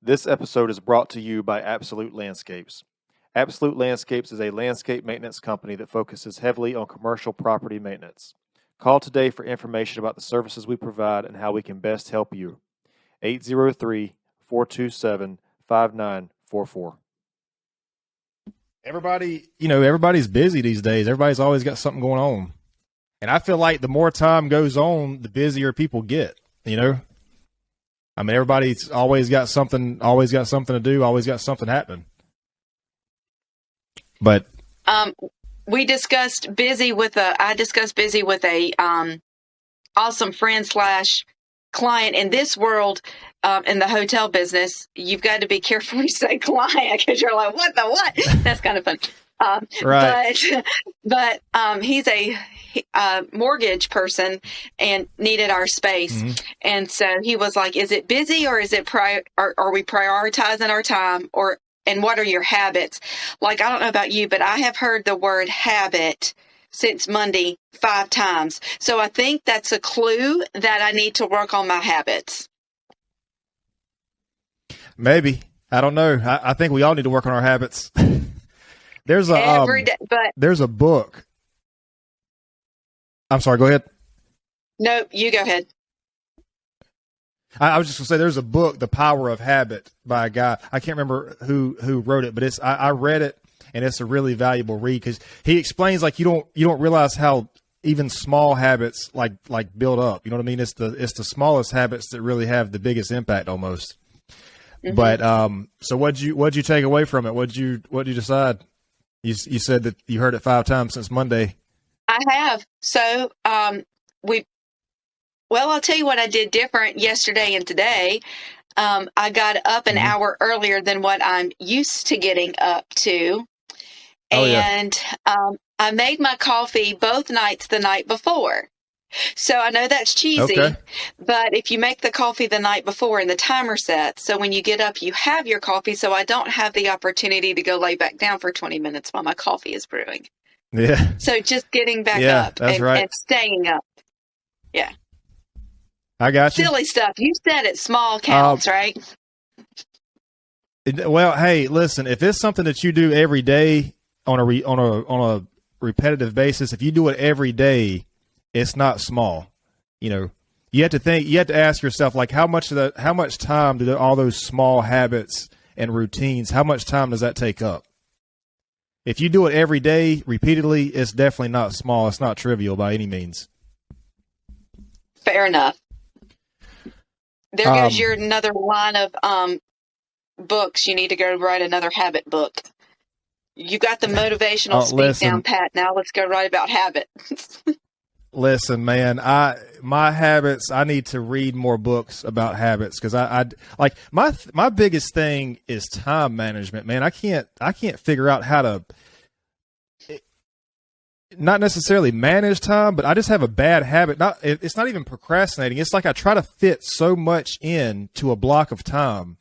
This episode is brought to you by Absolute Landscapes. Absolute Landscapes is a landscape maintenance company that focuses heavily on commercial property maintenance. Call today for information about the services we provide and how we can best help you. 803-427-5944. Everybody's busy these days. Everybody's always got something going on. And I feel like the more time goes on, the busier people get, I mean, everybody's always got something to do, always got something happening. But I discussed busy with a awesome friend / client. In this world, in the hotel business, you've got to be careful when you say client, because you're like, what? That's kind of fun. right. But he's a mortgage person and needed our space. Mm-hmm. And so he was like, is it busy, or is it are we prioritizing our time, and what are your habits? Like, I don't know about you, but I have heard the word habit since Monday 5 times. So I think that's a clue that I need to work on my habits. Maybe. I don't know. I think we all need to work on our habits. There's a book. I'm sorry, go ahead. No, you go ahead. I was just going to say, there's a book, The Power of Habit, by a guy. I can't remember who wrote it, but I read it, and it's a really valuable read, because he explains, like, you don't realize how even small habits like build up. You know what I mean? It's the smallest habits that really have the biggest impact almost. Mm-hmm. But so what'd you take away from it? What'd you decide? You said that you heard it 5 times since Monday. I have. So I'll tell you what I did different yesterday and today. I got up an hour earlier than what I'm used to getting up to. And I made my coffee both nights the night before. So I know that's cheesy, but if you make the coffee the night before and the timer sets, so when you get up, you have your coffee. So I don't have the opportunity to go lay back down for 20 minutes while my coffee is brewing. Yeah. So just getting back up and staying up. Yeah. I got you. Silly stuff. You said it, small counts, right? Well, hey, listen, if it's something that you do every day on a repetitive basis, if you do it every day, it's not small. You have to ask yourself, like, how much time do all those small habits and routines, how much time does that take up? If you do it every day repeatedly, it's definitely not small. It's not trivial by any means. Fair enough. There goes your another line of books. You need to go write another habit book. You got the motivational speak down pat. Now let's go write about habits. Listen, man, my habits, I need to read more books about habits, because I like my biggest thing is time management, man. I can't figure out how to not necessarily manage time, but I just have a bad habit. It's not even procrastinating. It's like I try to fit so much into a block of time,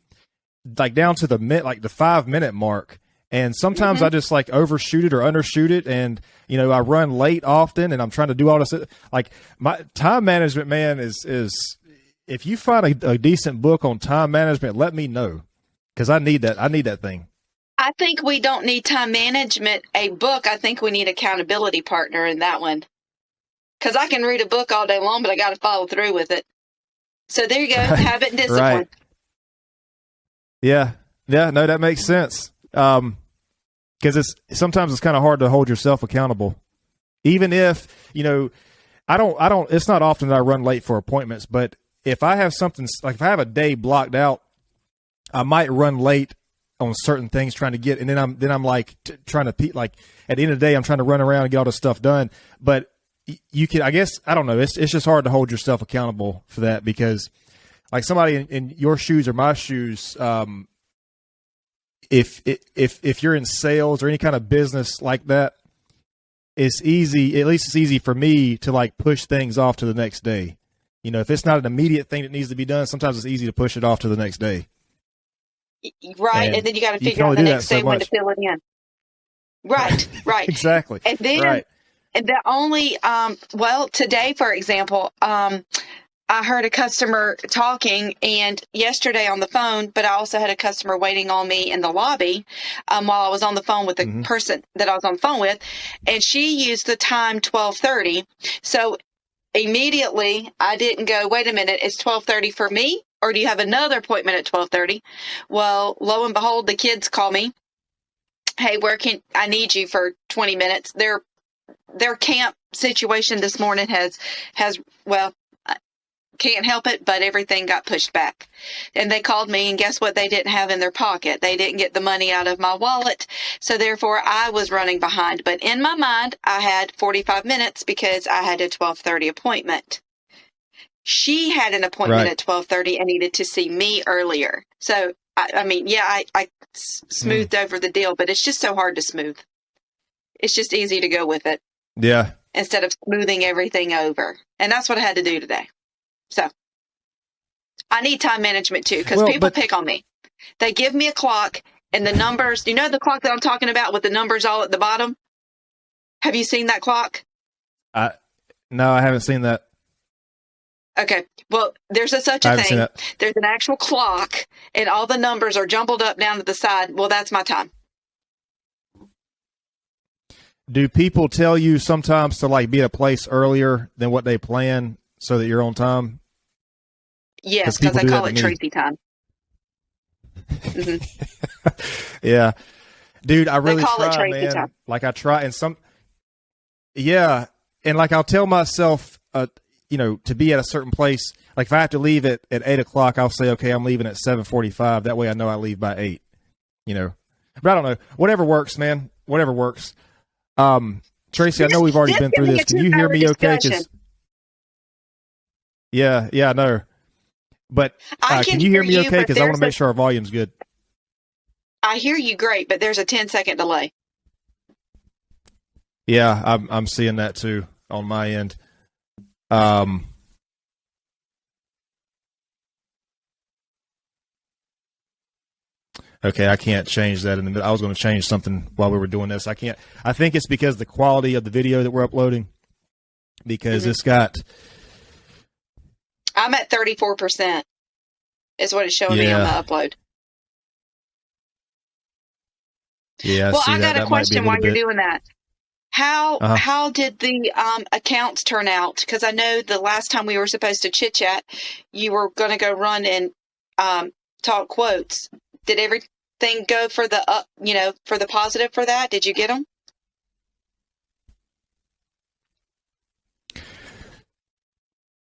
like down to the 5-minute mark. And sometimes I just like overshoot it or undershoot it. And, I run late often, and I'm trying to do all this. Like, my time management, man, is if you find a decent book on time management, let me know, because I need that. I need that thing. I think we don't need time management, a book. I think we need accountability partner in that one. Because I can read a book all day long, but I got to follow through with it. So there you go. Habit and discipline. Right. Yeah. Yeah. No, that makes sense. Because sometimes it's kind of hard to hold yourself accountable, even if I don't. It's not often that I run late for appointments, but if I have something, like if I have a day blocked out, I might run late on certain things trying to get, and then I'm like trying to like at the end of the day, I'm trying to run around and get all this stuff done. But you can, I guess, I don't know. It's just hard to hold yourself accountable for that, because like somebody in your shoes or my shoes, if you're in sales or any kind of business like that, it's easy. At least it's easy for me to like push things off to the next day. If it's not an immediate thing that needs to be done, sometimes it's easy to push it off to the next day. Right. And then you got to figure out the next day when to fill it in. Right. Right. Exactly. And then the only, today, for example, I heard a customer talking, and yesterday on the phone, but I also had a customer waiting on me in the lobby while I was on the phone with the person that I was on the phone with, and she used the time 12:30. So immediately I didn't go, wait a minute, it's 12:30 for me, or do you have another appointment at 12:30? Well, lo and behold, the kids call me. Hey, I need you for 20 minutes. Their camp situation this morning has well, can't help it, but everything got pushed back. And they called me, and guess what they didn't have in their pocket? They didn't get the money out of my wallet. So therefore I was running behind. But in my mind, I had 45 minutes because I had a 12:30 appointment. She had an appointment at 12:30 and needed to see me earlier. So, I smoothed over the deal, but it's just so hard to smooth. It's just easy to go with it. Yeah. Instead of smoothing everything over. And that's what I had to do today. So I need time management too, because people pick on me. They give me a clock and the numbers, you know the clock that I'm talking about with the numbers all at the bottom? Have you seen that clock? No, I haven't seen that. Okay. Well, there's such a thing. There's an actual clock and all the numbers are jumbled up down to the side. Well, that's my time. Do people tell you sometimes to like be at a place earlier than what they plan so that you're on time? Yes, because I call it Tracey time. Yeah. Dude, I really try, man. Time. Like I try and yeah. And like I'll tell myself, to be at a certain place. Like if I have to leave at 8:00, I'll say, okay, I'm leaving at 7:45. That way I know I leave by 8, But I don't know. Whatever works, man. Whatever works. Tracey, I know we've already been through this. Can you hear me okay? Yeah, I know. But can you hear me okay? Because I want to make sure our volume's good. I hear you great, but there's a 10-second delay. Yeah, I'm seeing that too on my end. Okay, I can't change that. I was going to change something while we were doing this. I can't. I think it's because the quality of the video that we're uploading. Because it's got. I'm at 34%. Is what it's showing me on the upload. Yeah. Well, I got a question while you're doing that. How did the accounts turn out? Because I know the last time we were supposed to chit chat, you were going to go run and talk quotes. Did everything go for the for the positive for that? Did you get them?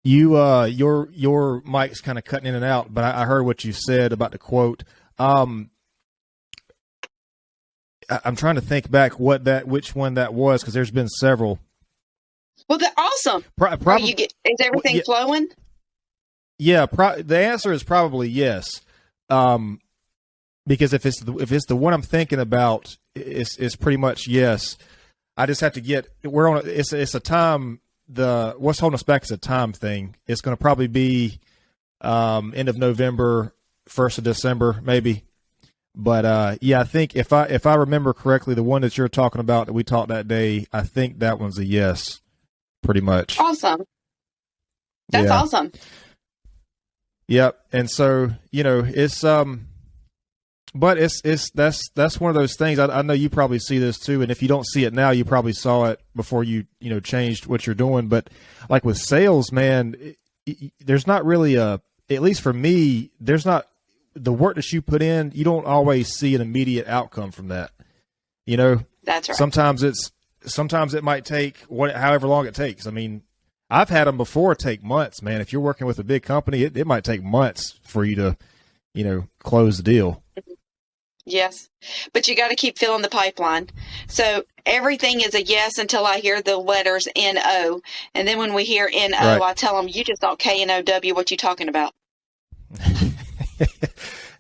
Your mic's kind of cutting in and out, but I heard what you said about the quote. I'm trying to think back which one that was, because there's been several. Well, they're awesome. Is everything flowing? Yeah, the answer is probably yes. Because if it's the one I'm thinking about, it's pretty much yes. I just have to it's a time. What's holding us back is a time thing. It's going to probably be end of November, 1st of December, maybe. But I think if I remember correctly, the one that you're talking about that we talked that day, I think that one's a yes, pretty much. Awesome. That's awesome. Yep. And so it's but that's one of those things. I know you probably see this too, and if you don't see it now, you probably saw it before you changed what you're doing. But like with sales, man, there's not really at least for me, there's not the work that you put in. You don't always see an immediate outcome from that. That's right. Sometimes it might take however long it takes. I mean, I've had them before take months, man. If you're working with a big company, it might take months for you to, close the deal. Yes, but you got to keep filling the pipeline. So everything is a yes until I hear the letters N-O. And then when we hear N-O, right. I tell them, you just don't K-N-O-W, what you talking about?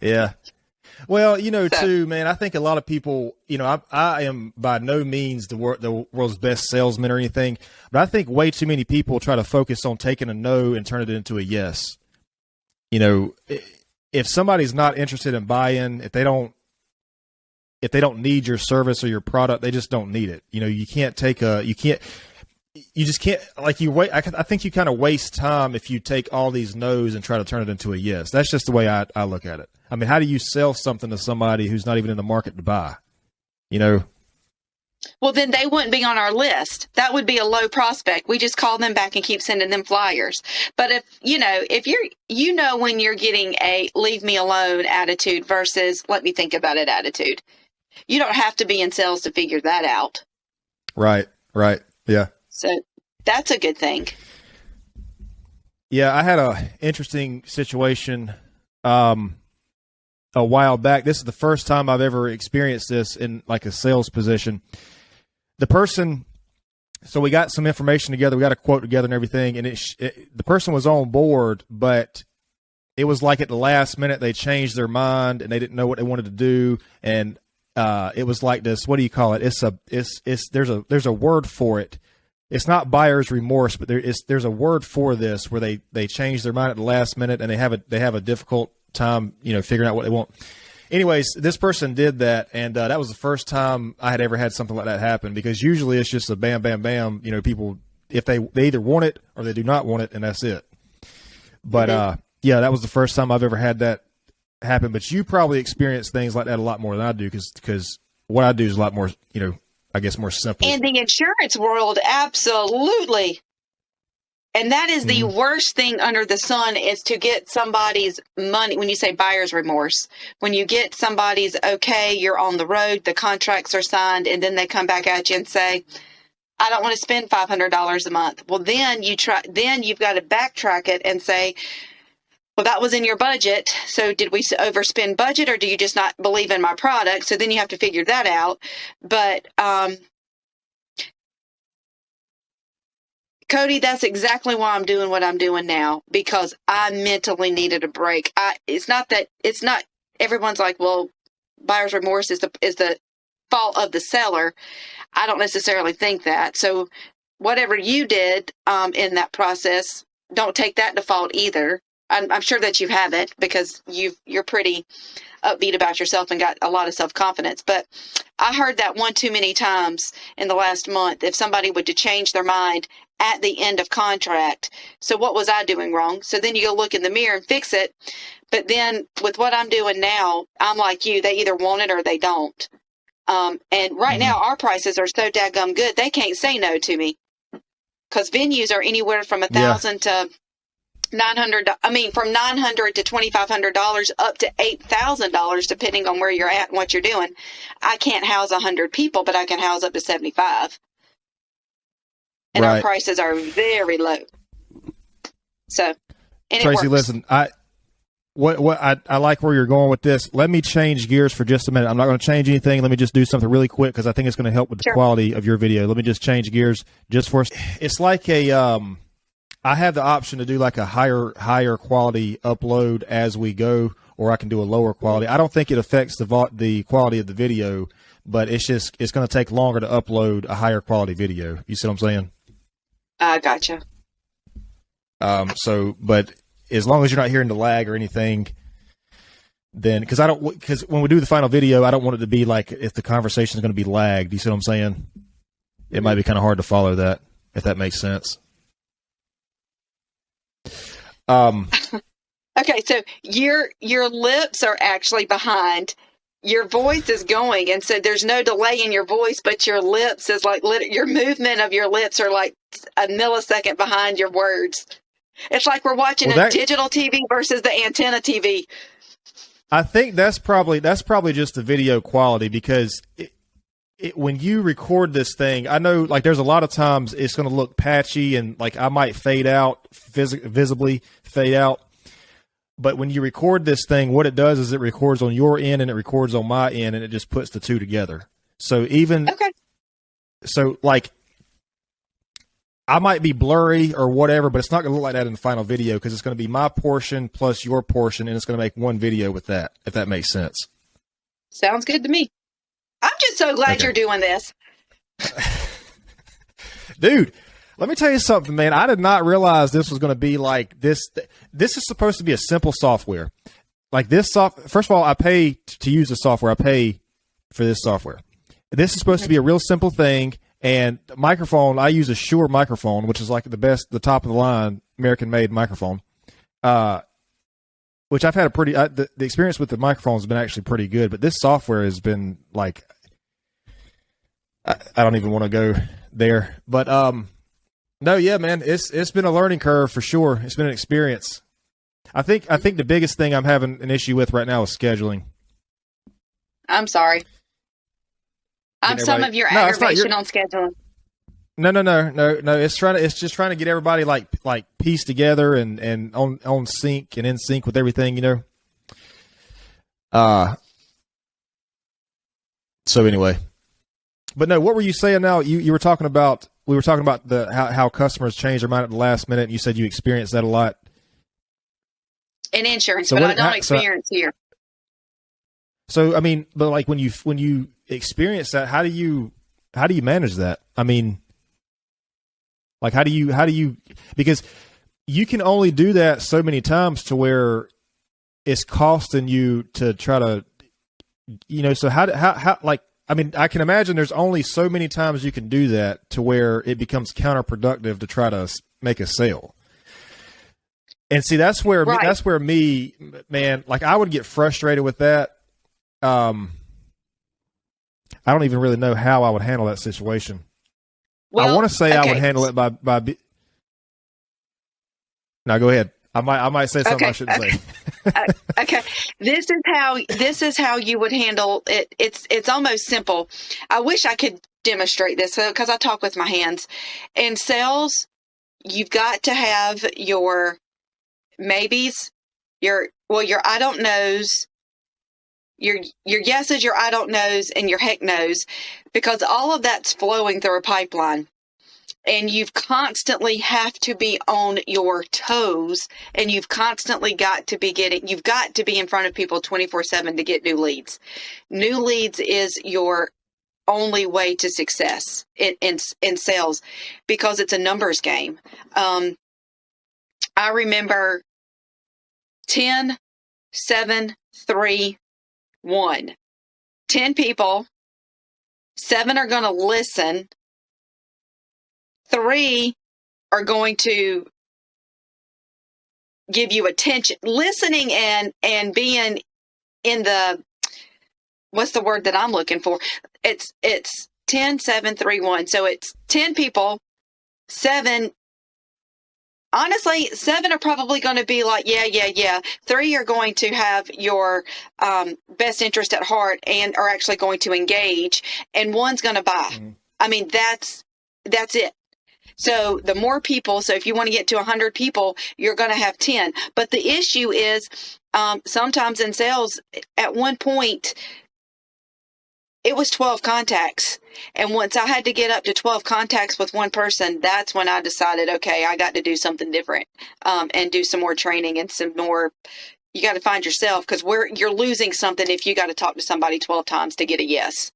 Yeah. Well, too, man, I think a lot of people, I am by no means the world's best salesman or anything, but I think way too many people try to focus on taking a no and turn it into a yes. If somebody's not interested in buying, if they don't need your service or your product, they just don't need it. You can't you just can't, like, you wait. I think you kind of waste time if you take all these no's and try to turn it into a yes. That's just the way I look at it. I mean, how do you sell something to somebody who's not even in the market to buy? You know? Well, then they wouldn't be on our list. That would be a low prospect. We just call them back and keep sending them flyers. But if you're, when you're getting a leave me alone attitude versus let me think about it attitude, you don't have to be in sales to figure that out. Right. Yeah. So that's a good thing. Yeah. I had a interesting situation, a while back. This is the first time I've ever experienced this in like a sales position. The person, so we got some information together, we got a quote together and everything, and the person was on board, but it was like at the last minute they changed their mind and they didn't know what they wanted to do, and it was like this. What do you call it? There's a word for it. It's not buyer's remorse, but there's a word for this where they change their mind at the last minute and they have a difficult time, figuring out what they want. Anyways, this person did that, and that was the first time I had ever had something like that happen, because usually it's just a bam, bam, bam. People, if they either want it or they do not want it, and that's it. But yeah, that was the first time I've ever had that happen. But you probably experience things like that a lot more than I do, because what I do is a lot more, I guess more simple. In the insurance world, absolutely. And that is the worst thing under the sun, is to get somebody's money. When you say buyer's remorse, when you get somebody's, okay, you're on the road, the contracts are signed, and then they come back at you and say, I don't want to spend $500 a month. Well, then you've got to backtrack it and say, well, that was in your budget. So did we overspend budget, or do you just not believe in my product? So then you have to figure that out. But, Cody, that's exactly why I'm doing what I'm doing now, because I mentally needed a break. It's not everyone's like, well, buyer's remorse is the fault of the seller. I don't necessarily think that. So whatever you did in that process, don't take that to fault either. I'm sure that you haven't, because you're pretty upbeat about yourself and got a lot of self-confidence. But I heard that one too many times in the last month, if somebody would to change their mind at the end of contract. So what was I doing wrong? So then you go look in the mirror and fix it. But then with what I'm doing now, I'm like you, they either want it or they don't. And right now our prices are so daggum good, they can't say no to me, because venues are anywhere from $1,000 to $900. I mean, from $900 to $2,500 up to $8,000, depending on where you're at and what you're doing. I can't house 100 people, but I can house up to 75. And our prices are very low. So, and Tracey, listen, I like where you're going with this. Let me change gears for just a minute. I'm not going to change anything. Let me just do something really quick, because I think it's going to help with the quality of your video. Let me just change gears just for. It's like I have the option to do like a higher quality upload as we go, or I can do a lower quality. I don't think it affects the quality of the video, but it's going to take longer to upload a higher quality video. You see what I'm saying? I gotcha. But as long as you're not hearing the lag or anything, then, because when we do the final video, I don't want it to be like if the conversation is going to be lagged. You see what I'm saying? It might be kind of hard to follow that, if that makes sense. Okay, so your lips are actually behind. Your voice is going, and so there's no delay in your voice, but your lips is like your movement of your lips are like a millisecond behind your words. It's like we're watching a digital TV versus the antenna TV. I think that's probably just the video quality, because when you record this thing, I know like there's a lot of times it's going to look patchy and like I might fade out, visibly fade out. But when you record this thing, what it does is it records on your end and it records on my end, and it just puts the two together. So like I might be blurry or whatever, but it's not going to look like that in the final video, because it's going to be my portion plus your portion, and it's going to make one video with that, if that makes sense. Sounds good to me. I'm just so glad you're doing this. Dude, let me tell you something, man. I did not realize this was going to be like this. This is supposed to be a simple software. Like this first of all, I pay to use the software. I pay for this software. This is supposed to be a real simple thing, And the microphone, I use a Shure microphone, which is like the top of the line American made microphone. Which I've had a pretty, the experience with the microphone has been actually pretty good, but this software has been like, I don't even want to go there, but, no, yeah, man, it's been a learning curve for sure. It's been an experience. I think the biggest thing I'm having an issue with right now is scheduling. I'm sorry. I'm some of your aggravation on scheduling. No. It's just trying to get everybody like pieced together and on sync and in sync with everything, you know. So anyway, but no, what were you saying now? We were talking about how customers change their mind at the last minute, and you said you experienced that a lot in insurance, but I don't experience here. So I mean, but like when you experience that, how do you manage that? I mean, like how do you because you can only do that so many times to where it's costing you to try to, you know. So how like, I mean, I can imagine there's only so many times you can do that to where it becomes counterproductive to try to make a sale. And see, that's where me, man, like I would get frustrated with that. I don't even really know how I would handle that situation. Well, I want to say I would handle it by. No, go ahead. I might say something I shouldn't say. Okay, this is how you would handle it. It's almost simple. I wish I could demonstrate this because I talk with my hands. In sales, you've got to have your maybes, your I don't knows, your yeses, your I don't knows, and your heck knows, because all of that's flowing through a pipeline. And you've constantly have to be on your toes, and you've constantly got to be in front of people 24/7 to get new leads. New leads is your only way to success in sales, because it's a numbers game. I remember 10, 7, 3, 1. 10 people, 7 are going to listen. 3 are going to give you attention, listening and being in the, what's the word that I'm looking for? It's 10, 7, 3, 1. So it's 10 people, 7. Honestly, 7 are probably going to be like, yeah. 3 are going to have your best interest at heart and are actually going to engage, and 1's going to buy. Mm-hmm. I mean, that's it. So the more people, so if you want to get to 100 people, you're going to have 10. But the issue is sometimes in sales, at one point, it was 12 contacts. And once I had to get up to 12 contacts with one person, that's when I decided, okay, I got to do something different and do some more training and some more. You got to find yourself, because you're losing something if you got to talk to somebody 12 times to get a yes.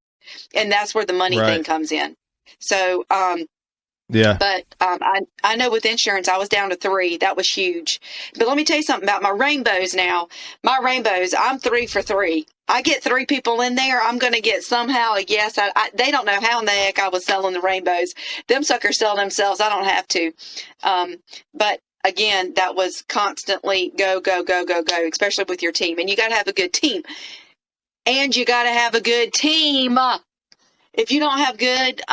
And that's where the money thing comes in. So, yeah. But I know with insurance, I was down to 3. That was huge. But let me tell you something about my rainbows now. My rainbows, I'm 3 for 3. I get 3 people in there, I'm going to get somehow a yes. They don't know how in the heck I was selling the rainbows. Them suckers sell themselves. I don't have to. But again, that was constantly go, especially with your team. And you got to have a good team. And you got to have a good team. If you don't have good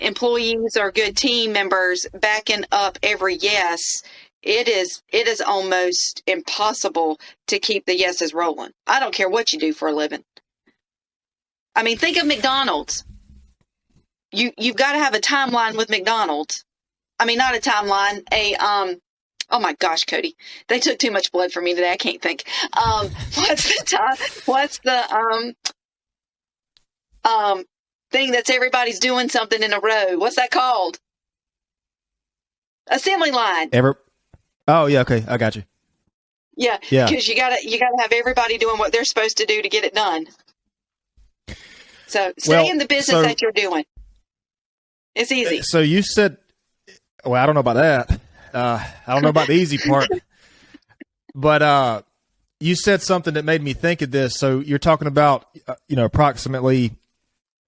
employees or good team members backing up every yes, it is almost impossible to keep the yeses rolling. I don't care what you do for a living. I mean, think of McDonald's. You've got to have a timeline with McDonald's. I mean, not a timeline, oh my gosh, Cody, they took too much blood from me today. I can't think. What's the thing that's everybody's doing something in a row? What's that called? Assembly line. Oh yeah, okay, I got you. Yeah, because you gotta have everybody doing what they're supposed to do to get it done. So stay in the business that you're doing. It's easy. So you said, well, I don't know about that. I don't know about the easy part, but you said something that made me think of this. So you're talking about, approximately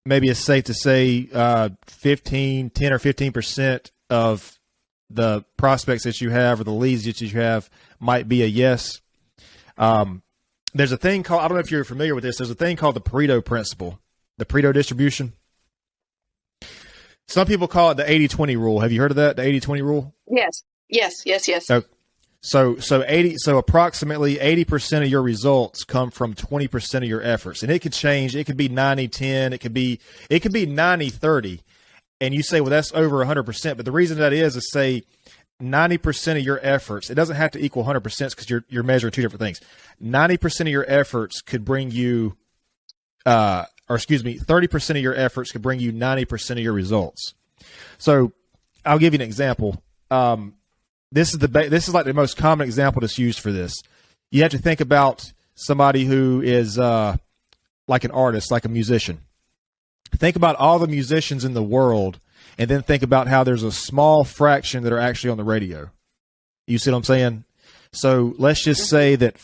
maybe it's safe to say 10 or 15% of the prospects that you have or the leads that you have might be a yes. There's a thing called, I don't know if you're familiar with this, there's a thing called the Pareto principle, the Pareto distribution. Some people call it the 80-20 rule. Have you heard of that, the 80-20 rule? Yes. So approximately 80% of your results come from 20% of your efforts. And it could change. It could be 90-10. It could be 90-30. And you say, well, that's over 100%. But the reason that is say 90% of your efforts, it doesn't have to equal 100% because you're measuring two different things. 90% of your efforts could bring you, 30% of your efforts could bring you 90% of your results. So I'll give you an example. This is like the most common example that's used for this. You have to think about somebody who is like an artist, like a musician. Think about all the musicians in the world, and then think about how there's a small fraction that are actually on the radio. You see what I'm saying? So let's just say that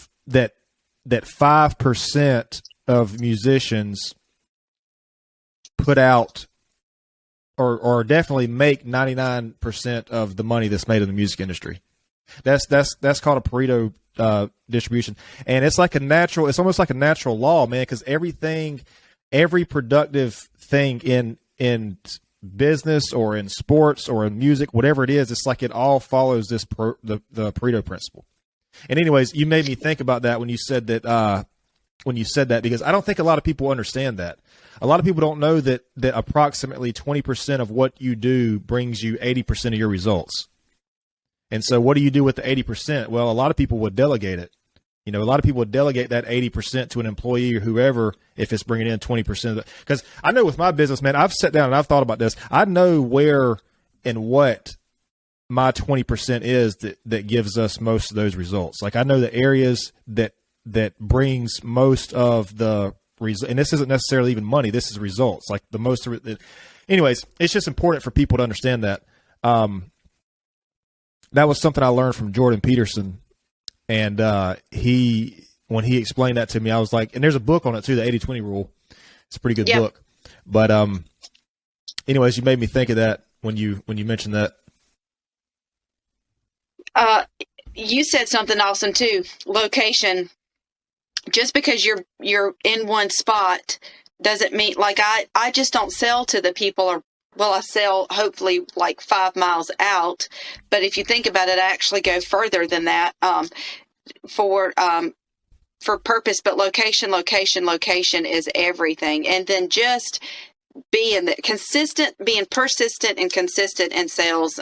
5% of musicians put out or definitely make 99% of the money that's made in the music industry. That's called a Pareto distribution. And it's almost like a natural law, man, because every productive thing in business or in sports or in music, whatever it is, it's like it all follows the Pareto principle. And anyways, you made me think about that when you said that, because I don't think a lot of people understand that. A lot of people don't know that approximately 20% of what you do brings you 80% of your results. And so what do you do with the 80%? Well, a lot of people would delegate it. A lot of people would delegate that 80% to an employee or whoever if it's bringing in 20% of it. Because I know with my business, man, I've sat down and I've thought about this. I know where and what my 20% is that gives us most of those results. Like I know the areas that brings most of the result, and this isn't necessarily even money. This is results. Like the most of it. Anyways, it's just important for people to understand that. That was something I learned from Jordan Peterson, and when he explained that to me, I was like, and there's a book on it too, the 80-20 rule. It's a pretty good book. But anyways, you made me think of that when you mentioned that. You said something awesome too. Location. Just because you're in one spot doesn't mean, like, I just don't sell to the people, I sell hopefully like 5 miles out. But if you think about it, I actually go further than that for purpose. But location is everything. And then just being persistent and consistent in sales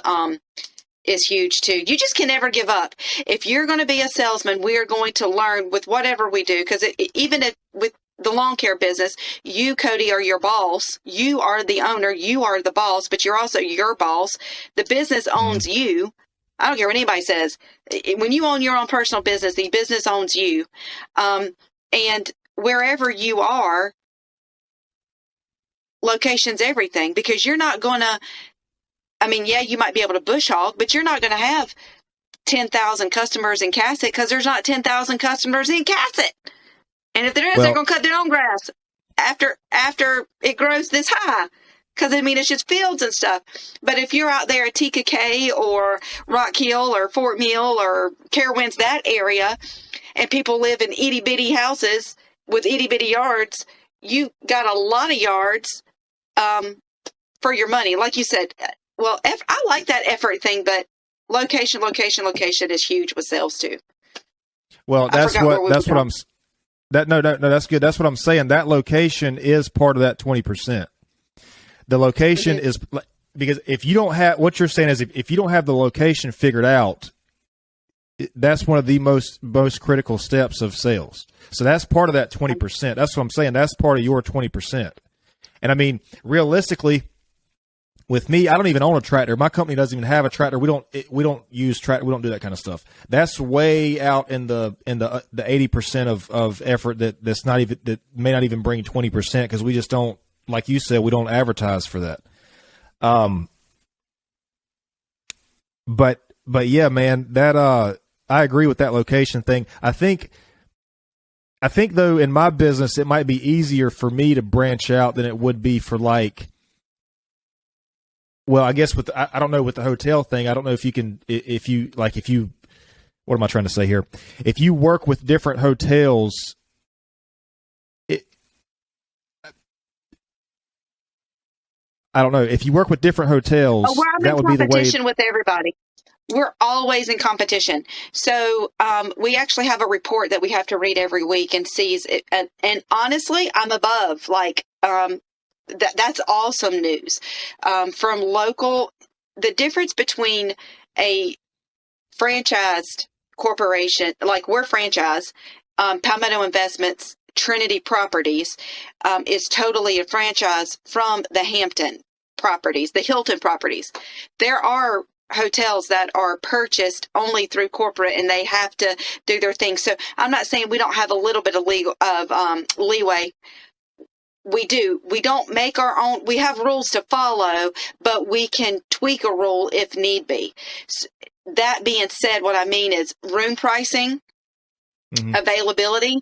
is huge too. You just can never give up. If you're going to be a salesman, we are going to learn with whatever we do, because even with the lawn care business, you, Cody, are your boss. You are the owner. You are the boss, but you're also your boss. The business owns you. I don't care what anybody says. When you own your own personal business, the business owns you. And wherever you are, location's everything, because you're not going to, you might be able to bush hog, but you're not going to have 10,000 customers in Cassett because there's not 10,000 customers in Cassett. And if there is, they're going to cut their own grass after it grows this high, because it's just fields and stuff. But if you're out there at TKK or Rock Hill or Fort Mill or Carowinds, that area, and people live in itty bitty houses with itty bitty yards, you got a lot of yards for your money. Like you said, well, I like that effort thing, but location is huge with sales too. Well, that's what I'm that's good. That's what I'm saying. That location is part of that 20%. The location is, because if you don't have, what you're saying is if you don't have the location figured out, that's one of the most critical steps of sales. So that's part of that 20%. That's what I'm saying. That's part of your 20%. And realistically, with me, I don't even own a tractor. My company doesn't even have a tractor. We don't use tractor. We don't do that kind of stuff. That's way out in the 80% of effort that may not even bring 20%, because we just don't, like you said, we don't advertise for that. But yeah, man, that I agree with that location thing. I think I think though in my business it might be easier for me to branch out than it would be for like. Well, I guess I don't know with the hotel thing. I don't know if you what am I trying to say here? If you work with different hotels, I don't know. If you work with different hotels, that would be the way. We're in competition with everybody. We're always in competition. So we actually have a report that we have to read every week and sees it. And honestly, I'm above. Like that's awesome news. From local, the difference between a franchised corporation, like we're franchised, Palmetto Investments, Trinity Properties, is totally a franchise from the Hampton properties, the Hilton properties. There are hotels that are purchased only through corporate and they have to do their thing. So I'm not saying we don't have a little bit of leeway. We do. We don't make our own. We have rules to follow, but we can tweak a rule if need be. So that being said, what I mean is room pricing, availability,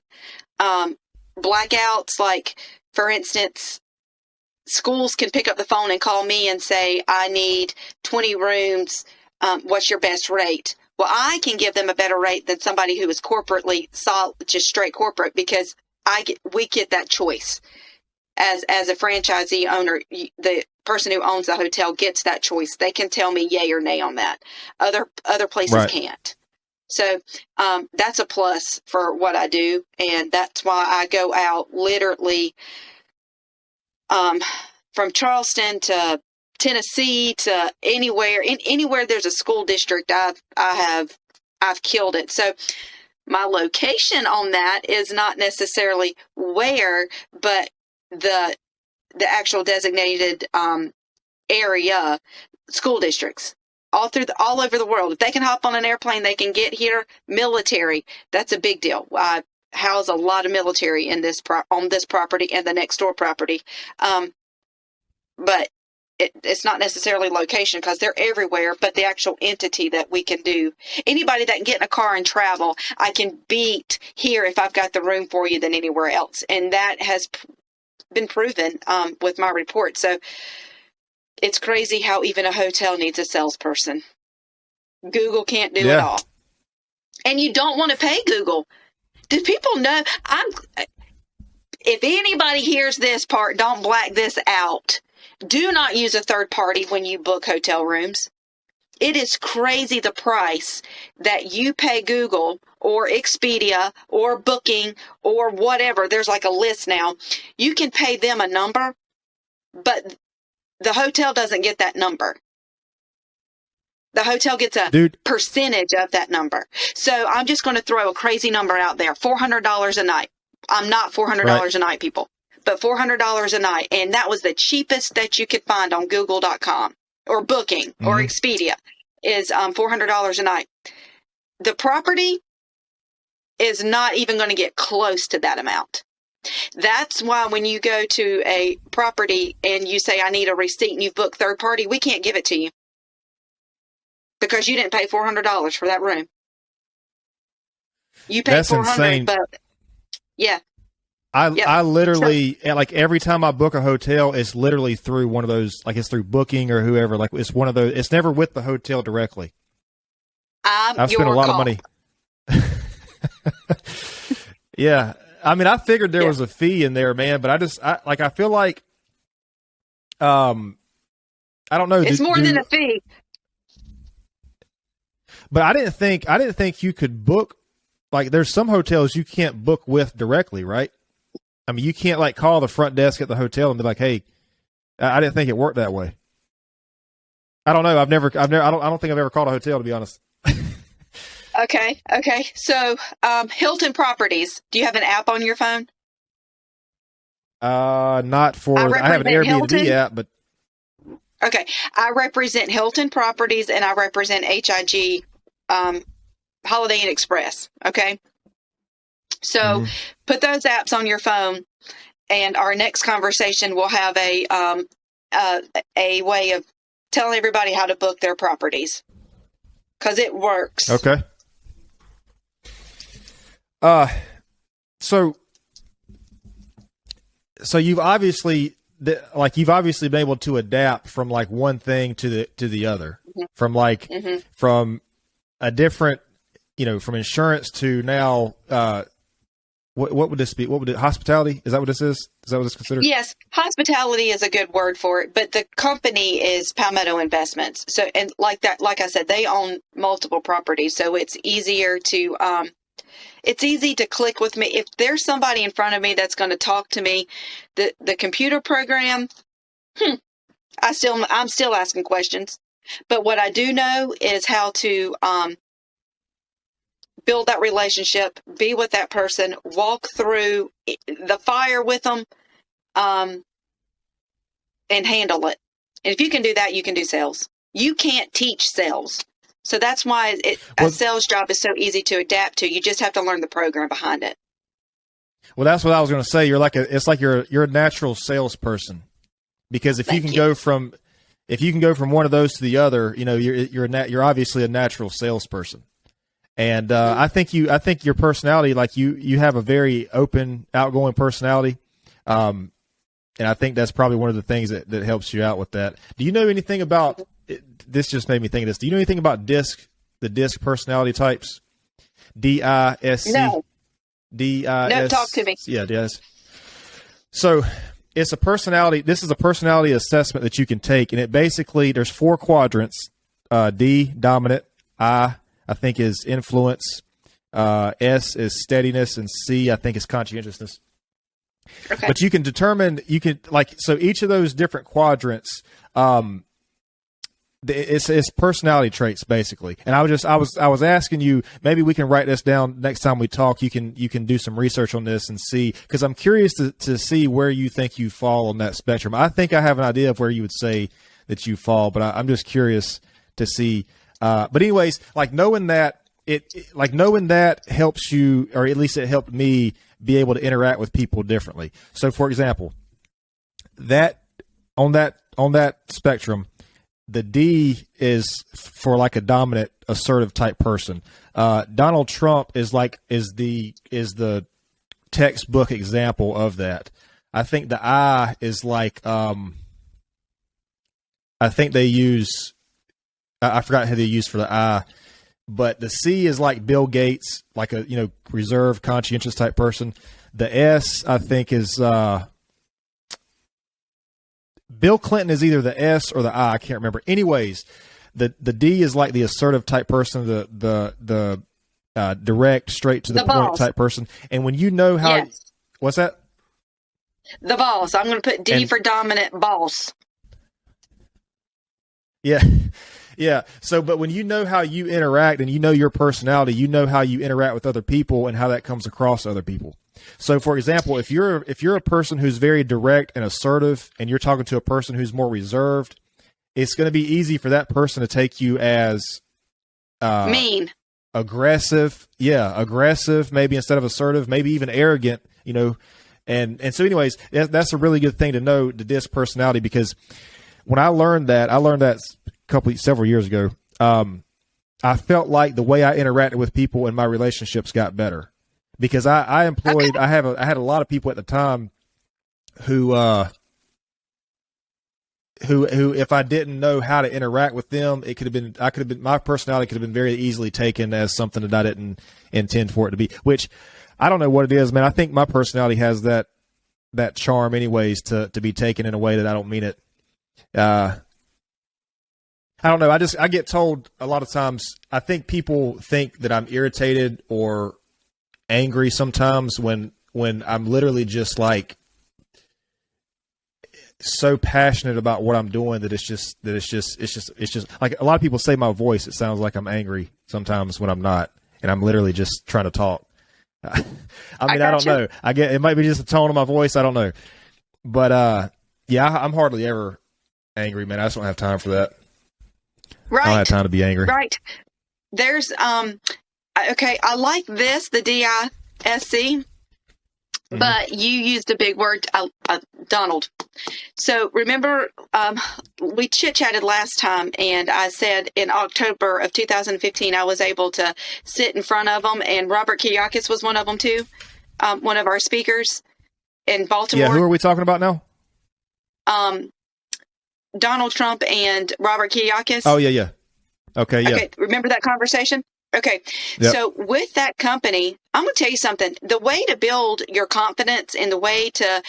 blackouts. Like, for instance, schools can pick up the phone and call me and say, I need 20 rooms. What's your best rate? Well, I can give them a better rate than somebody who is corporately solid, just straight corporate, because we get that choice. As a franchisee owner, the person who owns the hotel gets that choice. They can tell me yay or nay on that. Other places can't. So that's a plus for what I do, and that's why I go out literally from Charleston to Tennessee to anywhere. Anywhere there's a school district, I've killed it. So my location on that is not necessarily where, but the actual designated area, school districts all over the world. If they can hop on an airplane, they can get here. Military, that's a big deal. I house a lot of military in on this property and the next door property, but it's not necessarily location because they're everywhere. But the actual entity that we can do. Anybody that can get in a car and travel, I can beat here if I've got the room for you than anywhere else, and that has been proven with my report. So it's crazy how even a hotel needs a salesperson. Google can't do it all. And you don't want to pay Google. Do people know? If anybody hears this part, don't black this out. Do not use a third party when you book hotel rooms. It is crazy the price that you pay Google or Expedia or Booking or whatever. There's like a list now. You can pay them a number, but the hotel doesn't get that number. The hotel gets a percentage of that number. So I'm just going to throw a crazy number out there. $400 a night. I'm not $400 a night, people, but $400 a night. And that was the cheapest that you could find on Google.com or Booking or Expedia is $400 a night. The property is not even going to get close to that amount. That's why when you go to a property and you say, I need a receipt, and you've booked third party, we can't give it to you because you didn't pay $400 for that room. You paid That's $400, insane. But yeah. I literally, like every time I book a hotel, it's literally through one of those, like it's through Booking or whoever. Like it's one of those. It's never with the hotel directly. I've spent a lot of money. Yeah, I mean, I figured there was a fee in there, man, but I feel like, I don't know. It's more than a fee. But I didn't think you could book. Like, there's some hotels you can't book with directly, right? I mean, you can't like call the front desk at the hotel and be like, "Hey, I didn't think it worked that way." I don't know. I don't think I've ever called a hotel, to be honest. Okay. So, Hilton Properties. Do you have an app on your phone? Not for. I have an Airbnb Hilton app, but okay. I represent Hilton Properties and I represent HIG, Holiday Inn Express. Okay. So put those apps on your phone, and our next conversation will have a way of telling everybody how to book their properties because it works. Okay. So you've obviously been able to adapt from like one thing to the other, from like from a different, from insurance to now. What would this be? What would it? Hospitality? Is that what this is? Is that what it's considered? Yes, hospitality is a good word for it, but the company is Palmetto Investments. So, and like I said, they own multiple properties, so it's easier to it's easy to click with me. If there's somebody in front of me that's going to talk to me, the computer program, I'm still asking questions. But what I do know is how to build that relationship, be with that person, walk through the fire with them, and handle it. And if you can do that, you can do sales. You can't teach sales. So that's why a sales job is so easy to adapt to. You just have to learn the program behind it. Well, that's what I was going to say. You're a natural salesperson, because if you can go from one of those to the other, you're obviously a natural salesperson. And I think your personality, like you have a very open, outgoing personality, and I think that's probably one of the things that helps you out with that. Do you know anything about this? Just made me think of this. Do you know anything about the DISC personality types? DISC. No. DIS. No, talk to me. Yeah, DIS. So it's a personality. This is a personality assessment that you can take, and it basically there's 4 quadrants. D, dominant. I think is influence, S is steadiness, and C, I think, is conscientiousness. Okay. But you can determine, so each of those different quadrants, it's personality traits basically. And I was asking you, maybe we can write this down next time we talk. You can do some research on this and see, because I'm curious to see where you think you fall on that spectrum. I think I have an idea of where you would say that you fall, but I'm just curious to see. But anyways, knowing that helps you, or at least it helped me be able to interact with people differently. So for example, on that spectrum, the D is for like a dominant, assertive type person. Donald Trump is the textbook example of that. I think the I is like, I think they use, I forgot how they use for the I, but the C is like Bill Gates, like a, reserved, conscientious type person. The S, I think, is Bill Clinton is either the S or the I can't remember. Anyways, the D is like the assertive type person, the direct, straight to the point type person. And when you know how, yes. What's that? The boss. I'm going to put D for dominant, boss. Yeah. Yeah. So, but when you know how you interact and you know your personality, you know how you interact with other people and how that comes across to other people. So, for example, if you're a person who's very direct and assertive and you're talking to a person who's more reserved, it's going to be easy for that person to take you as mean, aggressive. Yeah. Aggressive, maybe instead of assertive, maybe even arrogant, And so anyways, that's a really good thing to know, the DISC personality, because when I learned that several years ago, I felt like the way I interacted with people in my relationships got better, because I employed, okay. I had a lot of people at the time who if I didn't know how to interact with them, my personality could have been very easily taken as something that I didn't intend for it to be, which I don't know what it is, man. I think my personality has that charm anyways to be taken in a way that I don't mean it. I don't know. I get told a lot of times, I think people think that I'm irritated or angry sometimes when I'm literally just like so passionate about what I'm doing that it's just like, a lot of people say my voice, it sounds like I'm angry sometimes when I'm not, and I'm literally just trying to talk. I don't know. It might be just the tone of my voice. I don't know. But yeah, I'm hardly ever angry, man. I just don't have time for that. Right. I don't have time to be angry. Right. There's okay, I like this, the DISC, but you used a big word, Donald. So remember, we chit-chatted last time, and I said in October of 2015, I was able to sit in front of them, and Robert Kiyakis was one of them too. one of our speakers in Baltimore. Yeah, who are we talking about now? Donald Trump and Robert Kiyokis. Oh, yeah. Okay, yeah. Okay, remember that conversation? Okay, Yep. So with that company, I'm going to tell you something. The way to build your confidence and the way to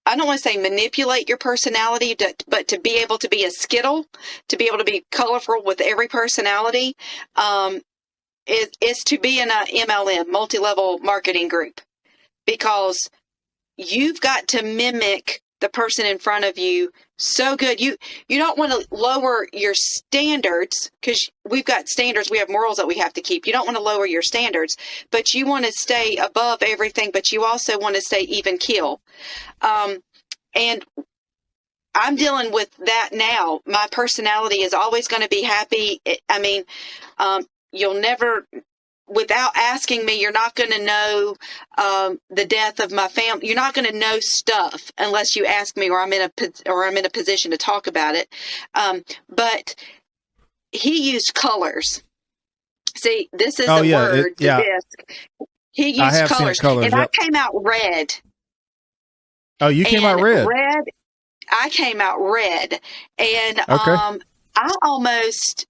I don't want to say manipulate your personality, but to be able to be a skittle, to be able to be colorful with every personality, is to be in a MLM, multi-level marketing group, because you've got to mimic the person in front of you so good. You don't want to lower your standards, because we've got standards. We have morals that we have to keep. You don't want to lower your standards, but you want to stay above everything, but you also want to stay even keel. And I'm dealing with that now. My personality is always going to be happy. You'll never, without asking me, you're not going to know the death of my family. You're not going to know stuff unless you ask me, or I'm in a position to talk about it. But he used colors. See, this is the word. Disc. He used colors, and I came out red. Oh, you came out red. I came out red, and okay. I almost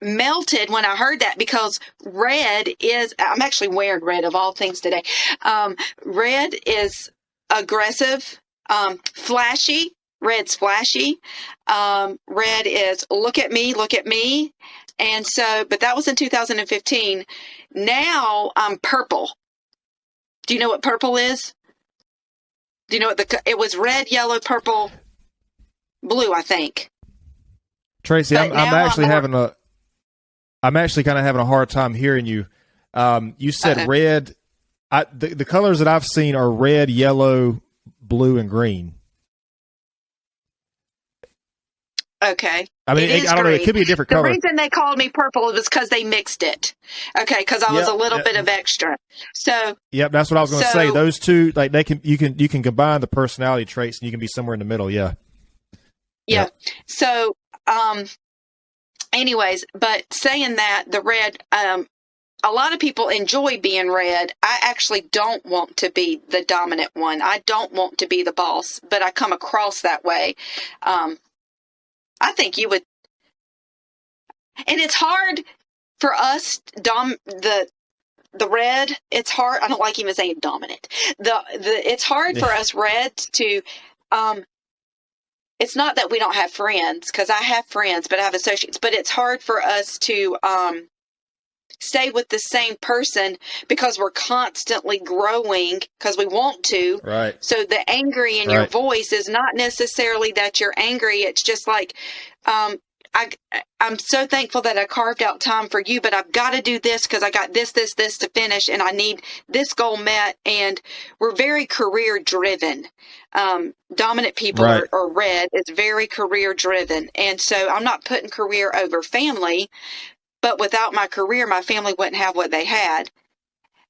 melted when I heard that, because red is, I'm actually wearing red of all things today. Red is aggressive, flashy. Red's flashy. Red is look at me. And so, but that was in 2015. Now I'm purple. Do you know what purple is? Do you know what it was? Red, yellow, purple, blue, I think. Tracey, I'm actually I'm actually kind of having a hard time hearing you. You said red. The colors that I've seen are red, yellow, blue, and green. Okay. I mean, I don't know. It could be a different color. The reason they called me purple was because they mixed it. Okay, because I was a little bit of extra. So. Yep, that's what I was going to say. Those two, like you can combine the personality traits, and you can be somewhere in the middle. Yeah. Yeah. Yep. So, anyways, but saying that, the red, a lot of people enjoy being red. I actually don't want to be the dominant one. I don't want to be the boss, but I come across that way. I think you would, and it's hard for us, the red. It's hard. I don't like even saying dominant. It's hard for us reds to. It's not that we don't have friends, because I have friends, but I have associates. But it's hard for us to stay with the same person, because we're constantly growing, because we want to. Right. So the angry in your voice is not necessarily that you're angry. It's just like, I'm so thankful that I carved out time for you, but I've got to do this because I got this to finish, and I need this goal met. And we're very career driven. Dominant people are red. It's very career driven. And so I'm not putting career over family. But without my career, my family wouldn't have what they had.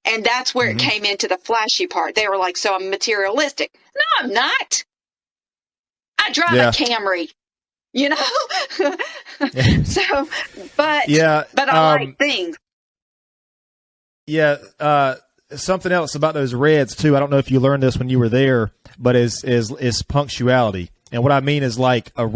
And that's where it came into the flashy part. They were like, so I'm materialistic. No, I'm not. I drive a Camry, you know? So, but I like things. Yeah. Something else about those reds too. I don't know if you learned this when you were there, but is punctuality. And what I mean is, like, a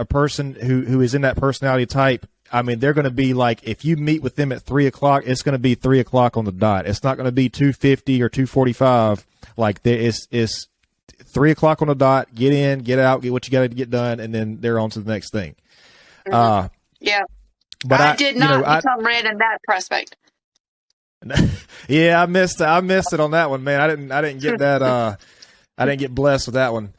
person who is in that personality type, I mean, they're going to be like, if you meet with them at 3:00, it's going to be 3:00 on the dot. It's not going to be 2:50 or 2:45. Like, it's 3:00 on the dot. Get in, get out, get what you got to get done, and then they're on to the next thing. Yeah, but I did not become red in that prospect. Yeah, I missed it on that one, man. I didn't get that. I didn't get blessed with that one.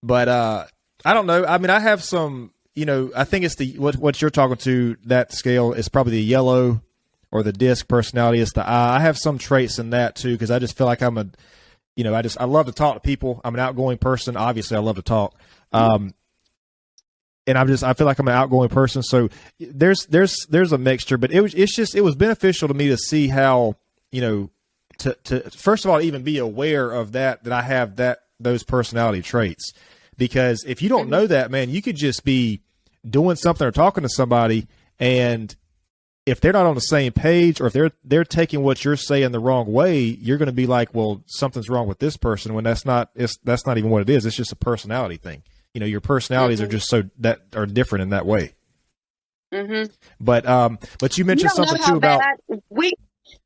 But I don't know. I mean, I have some. I think it's what you're talking to, that scale is probably the yellow or the disc personality. It's the I. I have some traits in that too, because I just feel like I'm I love to talk to people. I'm an outgoing person. Obviously, I love to talk. And I feel like I'm an outgoing person. So there's a mixture, but it was beneficial to me to see how, to first of all, even be aware of that I have those personality traits. Because if you don't know that, man, you could just be doing something or talking to somebody, and if they're not on the same page, or if they're taking what you're saying the wrong way, you're going to be like, well, something's wrong with this person, when that's not even what it is. It's just a personality thing. You know, your personalities are just that are different in that way. Mm-hmm. But you mentioned something too about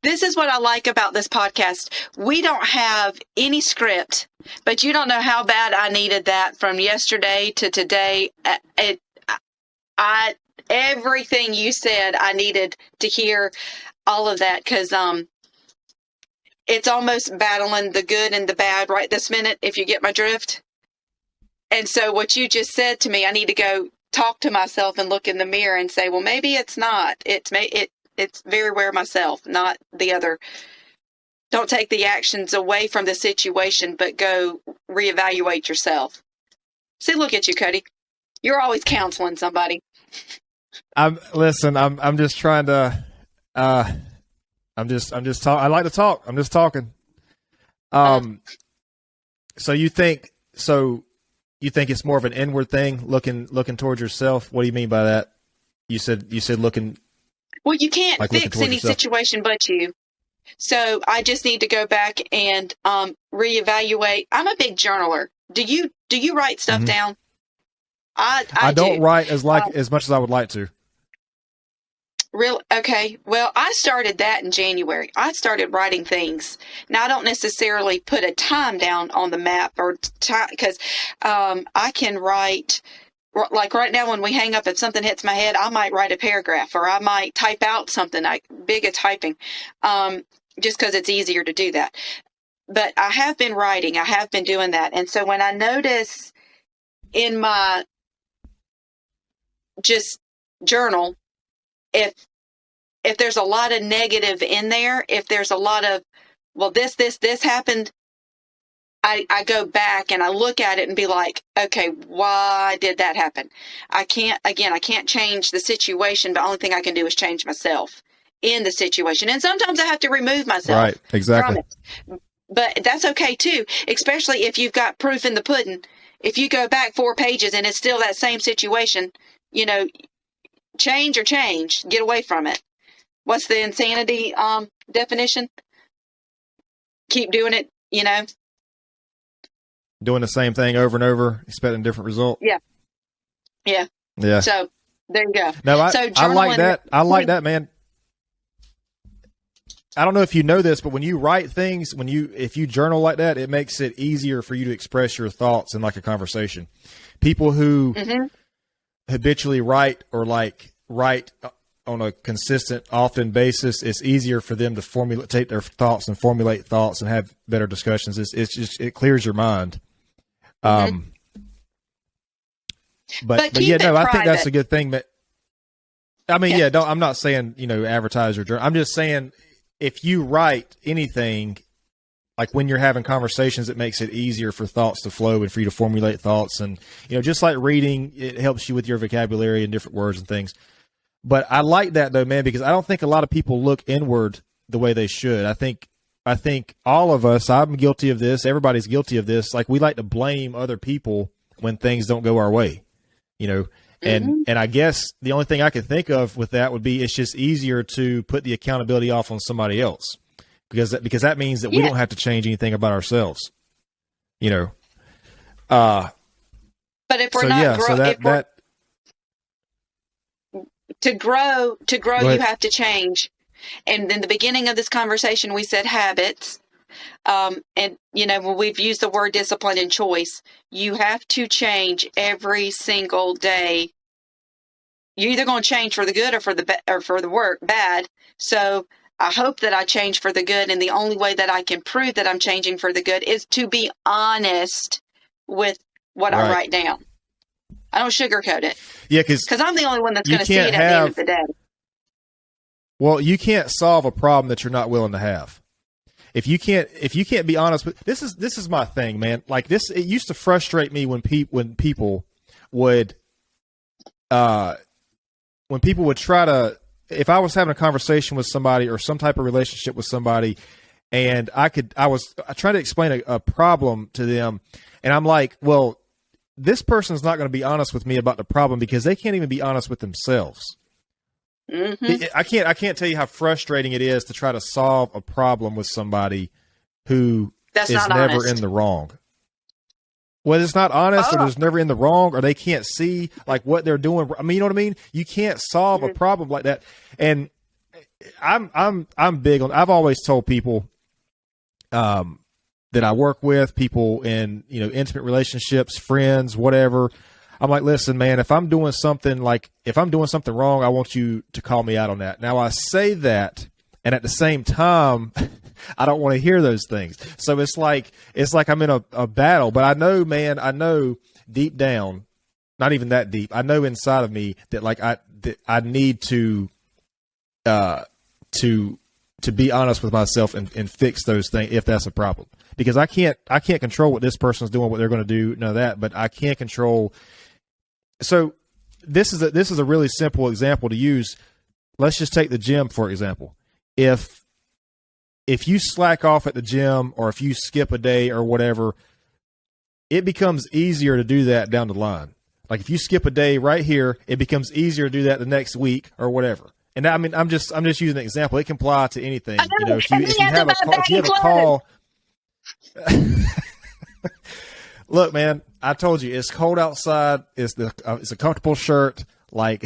this is what I like about this podcast. We don't have any script, but you don't know how bad I needed that from yesterday to today. Everything you said, I needed to hear all of that, because it's almost battling the good and the bad right this minute, if you get my drift. And so what you just said to me, I need to go talk to myself and look in the mirror and say, well, maybe it's not. It's very aware myself, not the other. Don't take the actions away from the situation, but go reevaluate yourself. See, look at you, Cody. You're always counseling somebody. I'm just trying to. I'm just talking. I like to talk. I'm just talking. So you think it's more of an inward thing, looking towards yourself? What do you mean by that? You said looking. Well, you can't fix any situation but you. So I just need to go back and reevaluate. I'm a big journaler. Do you write stuff down? I don't write as much as I would like to. Real okay. Well, I started that in January. I started writing things. Now, I don't necessarily put a time down on the map or time, because I can write. Like right now, when we hang up, if something hits my head, I might write a paragraph, or I might type out something. Big at typing, just because it's easier to do that. But I have been writing. I have been doing that, and so when I notice in my just journal, if there's a lot of negative in there, if there's a lot of, well, this happened, I go back and I look at it and be like, okay, why did that happen? I can't change the situation, but the only thing I can do is change myself in the situation. And sometimes I have to remove myself right, exactly. from it. But that's okay too, especially if you've got proof in the pudding. If you go back 4 pages and it's still that same situation, change, get away from it. What's the insanity definition? Keep doing it, Doing the same thing over and over, expecting a different result. Yeah. So there you go. No, I like that. I like that, man. I don't know if you know this, but when you write things, if you journal like that, it makes it easier for you to express your thoughts in like a conversation. People who habitually write or write on a consistent, often basis, it's easier for them to take their thoughts and formulate thoughts and have better discussions. It clears your mind. But yeah, no, I think that's a good thing. But I mean, I'm not saying, advertise your journal. I'm just saying, if you write anything, like when you're having conversations, it makes it easier for thoughts to flow and for you to formulate thoughts. And, just like reading, it helps you with your vocabulary and different words and things. But I like that though, man, because I don't think a lot of people look inward the way they should. I think all of us, I'm guilty of this. Everybody's guilty of this. Like, we like to blame other people when things don't go our way, and I guess the only thing I can think of with that would be, it's just easier to put the accountability off on somebody else, because that means that we don't have to change anything about ourselves, But if we're to grow, you have to change. And in the beginning of this conversation, we said habits. And, when we've used the word discipline and choice, you have to change every single day. You're either going to change for the good or for the bad. So I hope that I change for the good. And the only way that I can prove that I'm changing for the good is to be honest with what I write down. I don't sugarcoat it. Yeah, because I'm the only one that's going to see it at the end of the day. Well, you can't solve a problem that you're not willing to have. If you can't be honest with this is my thing, man. Like this, it used to frustrate me when people would try to, if I was having a conversation with somebody or some type of relationship with somebody, and I trying to explain a problem to them, and I'm like, well, this person's not going to be honest with me about the problem because they can't even be honest with themselves. Mm-hmm. I can't tell you how frustrating it is to try to solve a problem with somebody who That's is not never honest. in the wrong. Whether it's not honest or Oh. there's never in the wrong or they can't see like what they're doing. I mean, you know what I mean? You can't solve a problem like that. And I'm big on, I've always told people, that I work with, people in, intimate relationships, friends, whatever. I'm like, listen, man, if I'm doing something wrong, I want you to call me out on that. Now I say that, and at the same time, I don't want to hear those things. So it's like I'm in a battle, but I know deep down, not even that deep, I know inside of me that I need to be honest with myself and fix those things if that's a problem, because I can't control what this person's doing, what they're going to do, none of that, but I can't control. So this is a really simple example to use. Let's just take the gym, for example. If you slack off at the gym or if you skip a day or whatever, it becomes easier to do that down the line. Like if you skip a day right here, it becomes easier to do that the next week or whatever. And I mean, I'm just using an example. It can apply to anything. If you have a call, look, man, I told you it's cold outside. It's a comfortable shirt. Like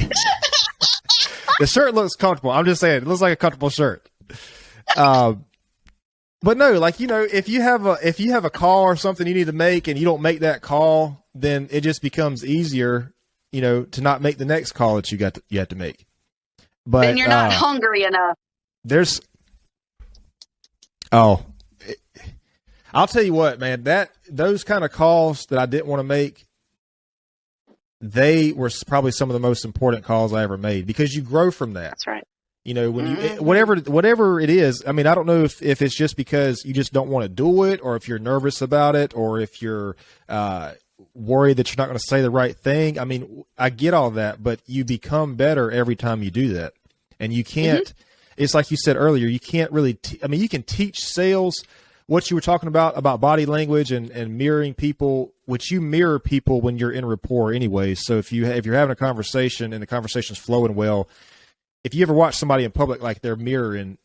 the shirt looks comfortable. I'm just saying it looks like a comfortable shirt. But no, if you have a call or something you need to make and you don't make that call, then it just becomes easier, to not make the next call that you have to make. But then you're not hungry enough. I'll tell you what, man, those kind of calls that I didn't want to make, they were probably some of the most important calls I ever made, because you grow from that. That's right. When you, whatever it is, I mean, I don't know if it's just because you just don't want to do it, or if you're nervous about it, or if you're worried that you're not going to say the right thing. I mean, I get all that, but you become better every time you do that. And you can't, it's like you said earlier, you can't really, you can teach sales, what you were talking about body language and mirroring people, which you mirror people when you're in rapport anyway. So if you're having a conversation and the conversation's flowing well, if you ever watch somebody in public, like they're mirroring,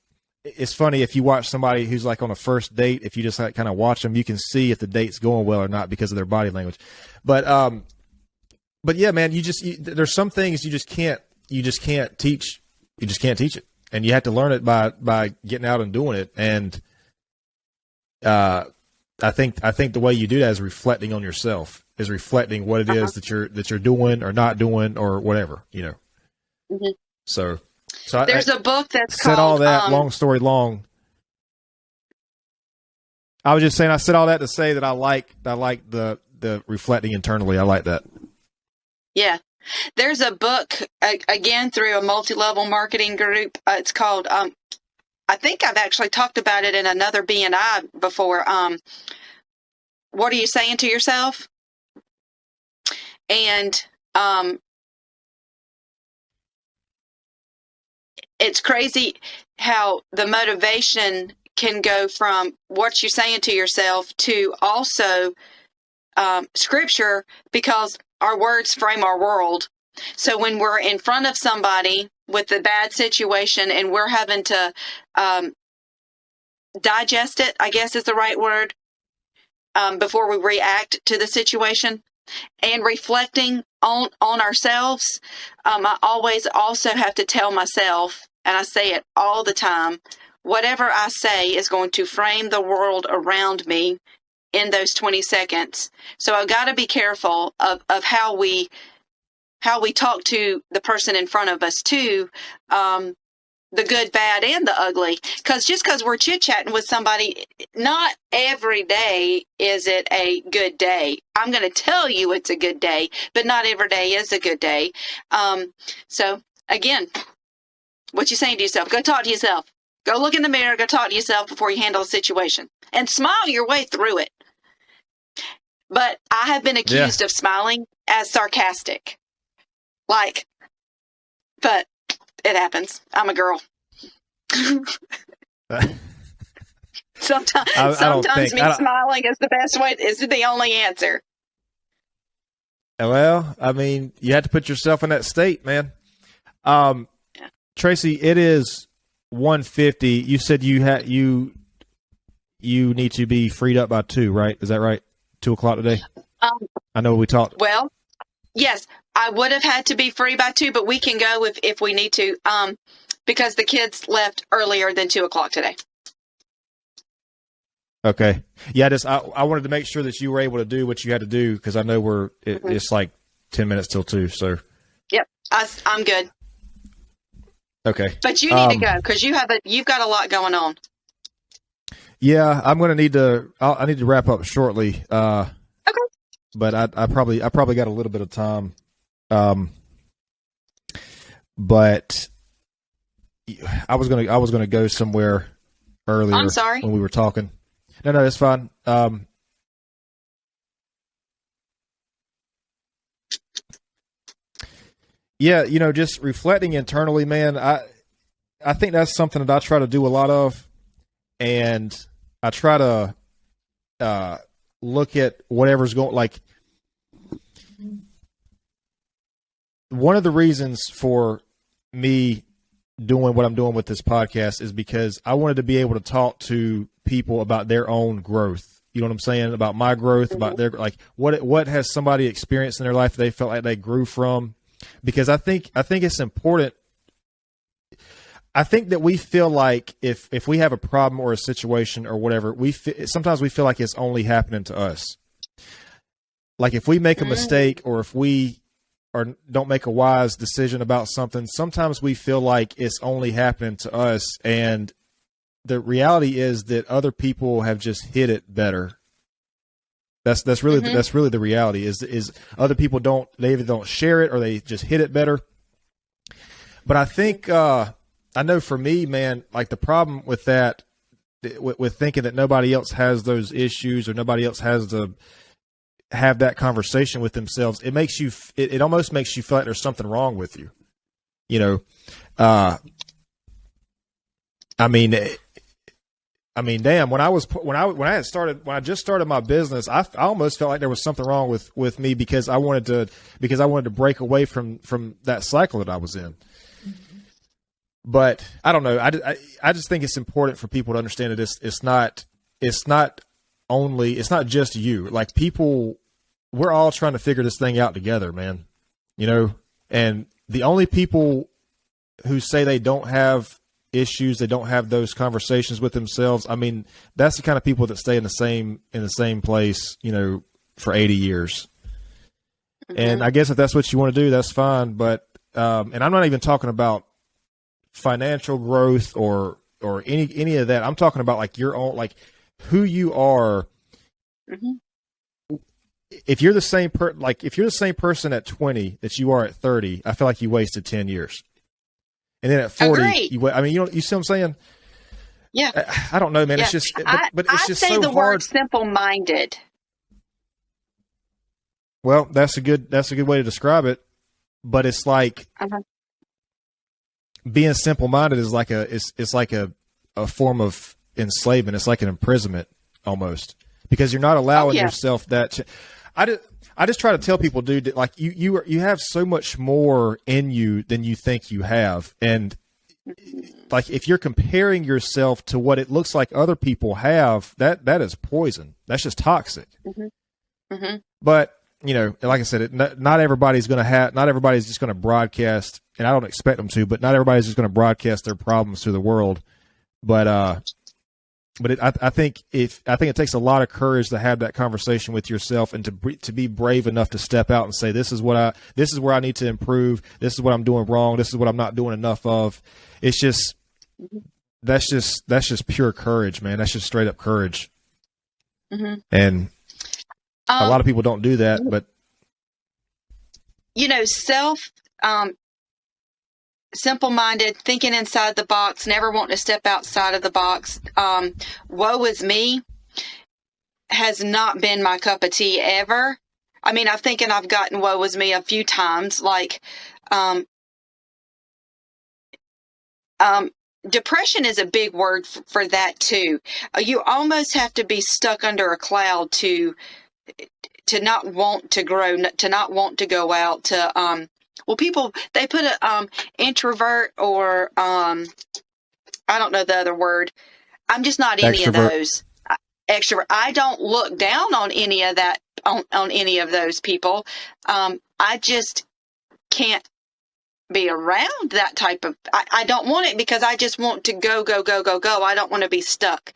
it's funny if you watch somebody who's like on a first date, if you just kind of watch them, you can see if the date's going well or not because of their body language. But yeah, man, there's some things you just can't teach. You just can't teach it, and you have to learn it by getting out and doing it. And I think the way you do that is reflecting on yourself, is reflecting what it is that you're doing or not doing or whatever, Mm-hmm. So there's a book that's said called, all that long story long. I was just saying, I said all that to say that I like the reflecting internally. I like that. Yeah. There's a book, again, through a multi-level marketing group. It's called, I think I've actually talked about it in another B&I before. What are you saying to yourself? And it's crazy how the motivation can go from what you're saying to yourself to also scripture, because our words frame our world. So when we're in front of somebody with a bad situation and we're having to digest it, I guess is the right word, before we react to the situation, and reflecting on ourselves, I always also have to tell myself, and I say it all the time, whatever I say is going to frame the world around me in those 20 seconds. So I've got to be careful of how we talk to the person in front of us too, the good, bad, and the ugly. Because just because we're chit-chatting with somebody, not every day is it a good day. I'm going to tell you it's a good day, but not every day is a good day. So again, what you saying to yourself, go talk to yourself. Go look in the mirror, go talk to yourself before you handle a situation. And smile your way through it. But I have been accused of smiling as sarcastic. But it happens. I'm a girl. Sometimes smiling is the best way, is the only answer. Well, I mean, you have to put yourself in that state, man. Tracey, it is 1:50. You said you need to be freed up by 2, right? Is that right? 2:00 today. I know we talked. Well, yes, I would have had to be free by 2, but we can go if we need to, because the kids left earlier than 2:00 today. Okay. Yeah, I wanted to make sure that you were able to do what you had to do, because I know it's like 10 minutes till 2. So. Yep, I'm good. Okay. But you need to go because you've got a lot going on. Yeah, I'm going to need to. I need to wrap up shortly. Okay. But I probably got a little bit of time. But I was gonna go somewhere earlier. I'm sorry. When we were talking. No, that's fine. Yeah, just reflecting internally, man. I think that's something that I try to do a lot of, and I try to look at whatever's going. Like, one of the reasons for me doing what I'm doing with this podcast is because I wanted to be able to talk to people about their own growth. You know what I'm saying? About my growth, about their, like, what has somebody experienced in their life that they felt like they grew from. Because I think it's important. I think that we feel like if we have a problem or a situation or whatever, sometimes we feel like it's only happening to us. Like, if we make a mistake or if we don't make a wise decision about something, sometimes we feel like it's only happening to us. And the reality is that other people have just hit it better. That's really the reality is other people they either don't share it or they just hit it better. But I think, I know for me, man, like, the problem with that, with thinking that nobody else has those issues or nobody else has to have that conversation with themselves, it almost makes you feel like there's something wrong with you. I mean, damn, when I just started my business, I almost felt like there was something wrong with me because I wanted to break away from that cycle that I was in. But I don't know. I just think it's important for people to understand that it's not just you. Like, people, we're all trying to figure this thing out together, man. And the only people who say they don't have issues, they don't have those conversations with themselves, I mean, that's the kind of people that stay in the same place, for 80 years. And I guess if that's what you want to do, that's fine. But and I'm not even talking about financial growth or any of that. I'm talking about, like, your own, like, who you are. If you're the same person at 20 that you are at 30, I feel like you wasted 10 years. And then at 40, you see what I'm saying? Yeah. I don't know, man. Yeah. It's just, but it's just so hard. I say the word simple-minded. Well, that's a good way to describe it. But it's like, being simple-minded is like it's like a form of enslavement. It's like an imprisonment almost, because you're not allowing yourself that. I just try to tell people, dude, that, like, you have so much more in you than you think you have. And, like, if you're comparing yourself to what it looks like other people have, that is poison. That's just toxic. But, like I said, not everybody's just going to broadcast, and I don't expect them to, but not everybody's just going to broadcast their problems to the world. But I think it takes a lot of courage to have that conversation with yourself and to be brave enough to step out and say, this is where I need to improve. This is what I'm doing wrong. This is what I'm not doing enough of. It's just, that's just pure courage, man. That's just straight up courage. And a lot of people don't do that, but simple-minded, thinking inside the box, never wanting to step outside of the box. Woe is me has not been my cup of tea ever. I mean, I think I've gotten woe is me a few times. Like, depression is a big word for that too. You almost have to be stuck under a cloud to not want to grow, to not want to go out, to well, people, they put a introvert or I don't know the other word. I'm just not any of Extrovert. those. Extrovert. I don't look down on any of that, on any of those people. I just can't be around that type of, I don't want it because I just want to go. I don't want to be stuck.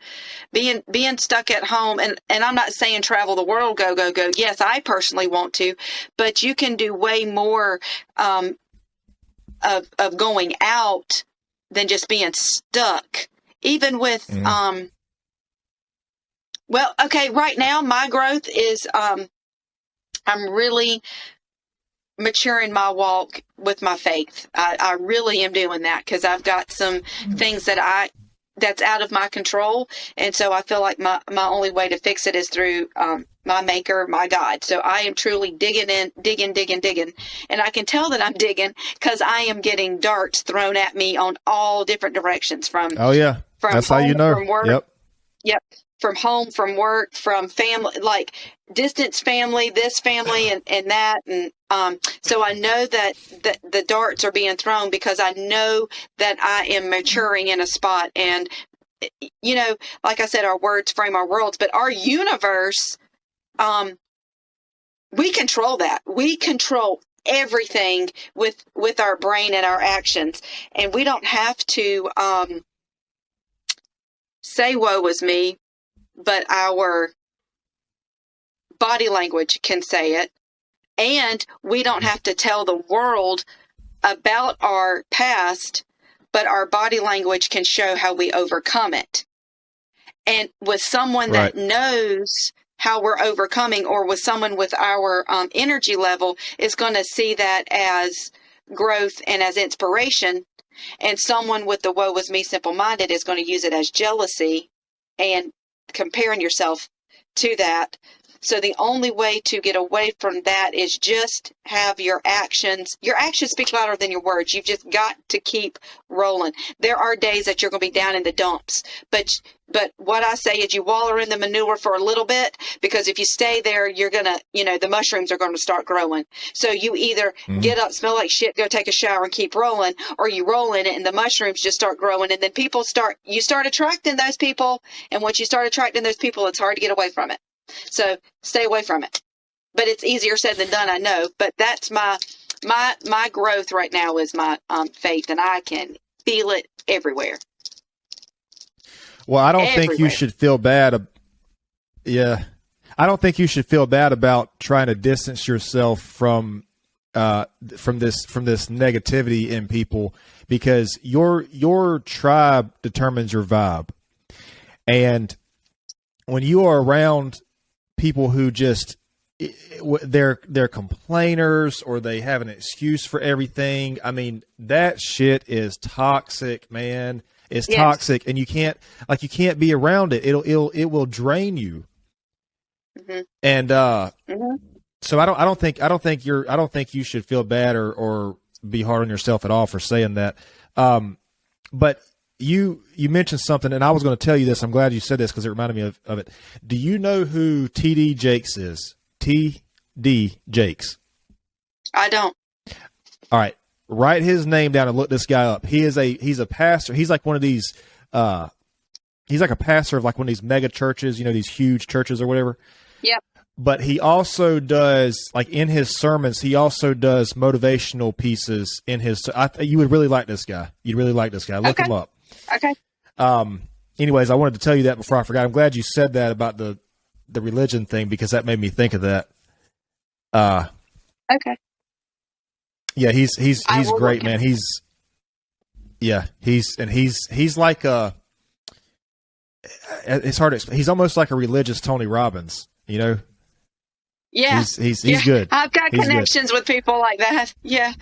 Being stuck at home, and I'm not saying travel the world, go. Yes, I personally want to, but you can do way more of going out than just being stuck. Even with well, okay, right now my growth is I'm really maturing my walk with my faith. I really am doing that because I've got some things that's out of my control. And so I feel like my only way to fix it is through my maker, my God. So I am truly digging. And I can tell that I'm digging because I am getting darts thrown at me on all different directions from, that's how you know. From work. Yep. From home, from work, from family, like distance family, this family and that. And so I know that the darts are being thrown because I know that I am maturing in a spot. And, you know, like I said, our words frame our worlds, but our universe, we control that. We control everything with our brain and our actions. And we don't have to say, woe is me. But our body language can say it. And we don't have to tell the world about our past, but our body language can show how we overcome it. And with someone that knows how we're overcoming, or with someone with our energy level, is going to see that as growth and as inspiration. And someone with the woe was me simple-minded is going to use it as jealousy and comparing yourself to that. So the only way to get away from that is just have your actions. Your actions speak louder than your words. You've just got to keep rolling. There are days that you're going to be down in the dumps, but what I say is you waller in the manure for a little bit, because if you stay there, you're going to, the mushrooms are going to start growing. So you either get up, smell like shit, go take a shower and keep rolling, or you roll in it and the mushrooms just start growing. And then you start attracting those people. And once you start attracting those people, it's hard to get away from it. So stay away from it. But it's easier said than done, I know. But that's my growth right now is my faith, and I can feel it everywhere. Well, I don't think you should feel bad. I don't think you should feel bad about trying to distance yourself from this negativity in people, because your tribe determines your vibe. And when you are around people who just they're complainers, or they have an excuse for everything, I mean, that shit is toxic, man. It's toxic, and you can't be around it. It will drain you. Mm-hmm. And so I don't think you should feel bad or be hard on yourself at all for saying that. But you mentioned something, and I was going to tell you this. I'm glad you said this because it reminded me of it. Do you know who T.D. Jakes is? T.D. Jakes. I don't. All right. Write his name down and look this guy up. He's a pastor. He's like one of these, he's like a pastor of like one of these mega churches, these huge churches or whatever. Yep. But he also does, like in his sermons, he also does motivational pieces in his, you would really like this guy. You'd really like this guy. Look him up. Okay. Anyways, I wanted to tell you that before I forgot. I'm glad you said that about the religion thing, because that made me think of that. Okay. Yeah, he's great, man. He's like it's hard to explain. He's almost like a religious Tony Robbins, Yeah. He's good. I've got connections with people like that. Yeah.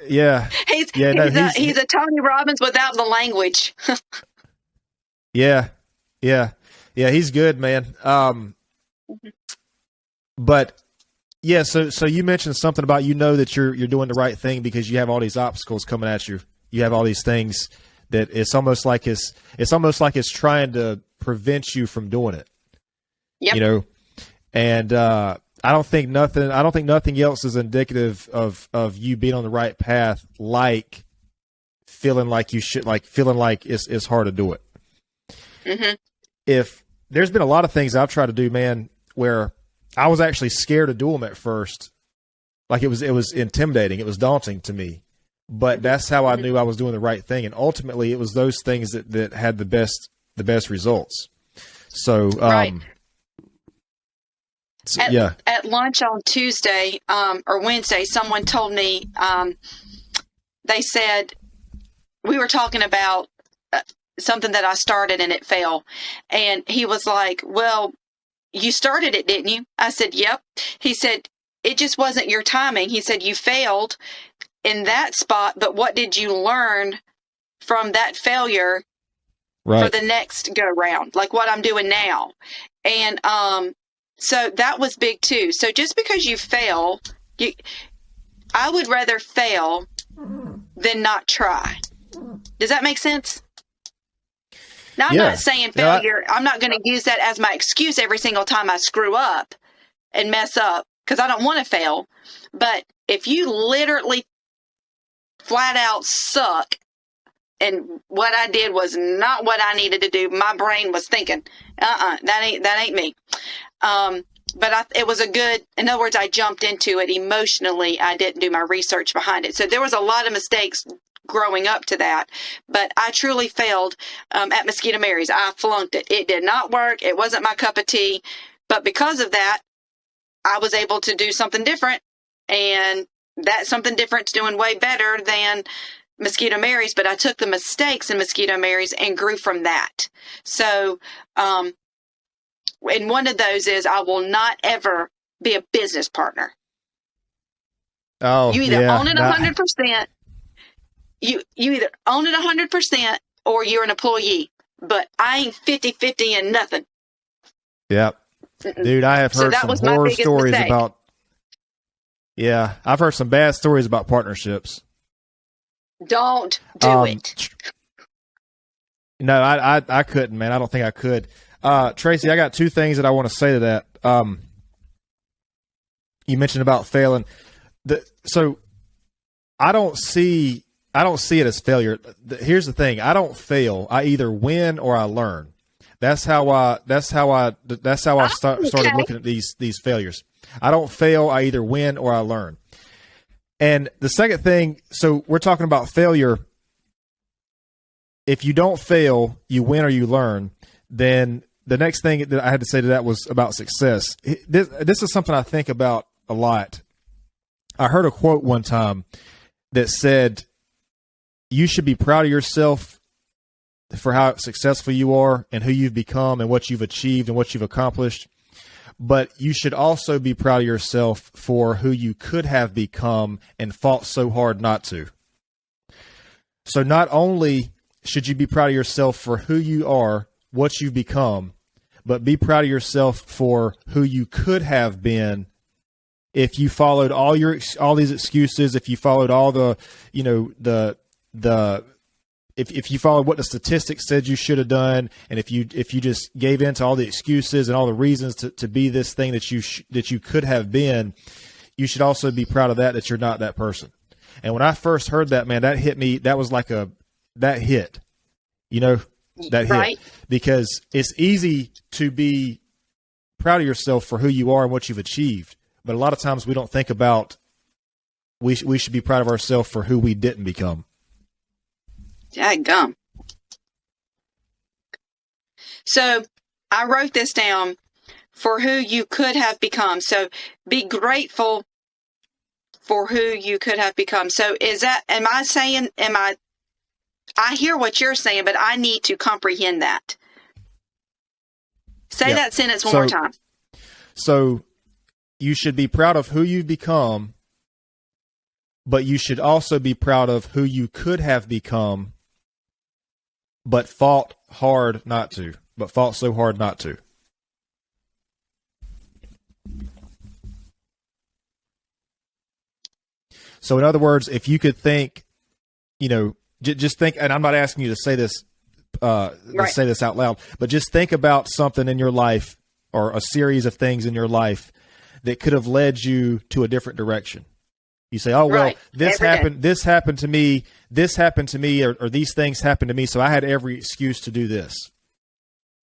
Yeah. He's a Tony Robbins without the language. Yeah. He's good, man. But yeah, so you mentioned something about that you're doing the right thing because you have all these obstacles coming at you. You have all these things that it's almost like it's trying to prevent you from doing it. Yep. And I I don't think nothing else is indicative of you being on the right path, like feeling like you should, like feeling like it's hard to do it. Mm-hmm. If there's been a lot of things I've tried to do, man, where I was actually scared to do them at first. Like it was intimidating. It was daunting to me, but that's how I knew I was doing the right thing. And ultimately it was those things that had the best results. So, right. At lunch on Tuesday, or Wednesday, someone told me, they said, we were talking about something that I started and it failed. And he was like, well, you started it, didn't you? I said, yep. He said, it just wasn't your timing. He said, you failed in that spot, but what did you learn from that failure for the next go round? Like what I'm doing now. And, so that was big too. So just because you fail, I would rather fail than not try. Does that make sense? Now, I'm not saying failure. I'm not going to use that as my excuse every single time I screw up and mess up, because I don't want to fail. But if you literally flat out suck and what I did was not what I needed to do, my brain was thinking, that ain't me. But it was in other words, I jumped into it emotionally. I didn't do my research behind it. So there was a lot of mistakes growing up to that, but I truly failed at Mosquito Mary's. I flunked it. It did not work. It wasn't my cup of tea. But because of that, I was able to do something different. And that something different's doing way better than Mosquito Mary's. But I took the mistakes in Mosquito Mary's and grew from that. So, and one of those is I will not ever be a business partner. Oh, you either own it 100%. You either own it 100% or you're an employee. But I ain't 50-50 in nothing. Yep. Dude, I have heard some horror stories about. Yeah, I've heard some bad stories about partnerships. Don't do it. No, I couldn't, man. I don't think I could. Tracey, I got two things that I want to say to that. You mentioned about failing. So I don't see it as failure. Here's the thing. I don't fail. I either win or I learn. That's how I started looking at these failures. I don't fail. I either win or I learn. And the second thing, so we're talking about failure. If you don't fail, you win or you learn. Then the next thing that I had to say to that was about success. This is something I think about a lot. I heard a quote one time that said, you should be proud of yourself for how successful you are and who you've become and what you've achieved and what you've accomplished. But you should also be proud of yourself for who you could have become and fought so hard not to. So not only should you be proud of yourself for who you are, what you've become, but be proud of yourself for who you could have been if you followed all these excuses, if you followed all the, if you followed what the statistics said you should have done, and if you just gave in to all the excuses and all the reasons to be this thing that you could have been, you should also be proud of that you're not that person. And when I first heard that, man, that hit me. That was like that hit, that hit, because it's easy to be proud of yourself for who you are and what you've achieved. But a lot of times we don't think about we should be proud of ourselves for who we didn't become. Dadgum. So I wrote this down, for who you could have become. So be grateful for who you could have become. So I hear what you're saying, but I need to comprehend that. Say that sentence one more time. So you should be proud of who you've become, but you should also be proud of who you could have become, but fought so hard not to. So in other words, if you could think, just think, and I'm not asking you to say this, say this out loud, but just think about something in your life or a series of things in your life that could have led you to a different direction. You say, oh, well, Right. this Every happened, day. this happened to me, or these things happened to me, so I had every excuse to do this.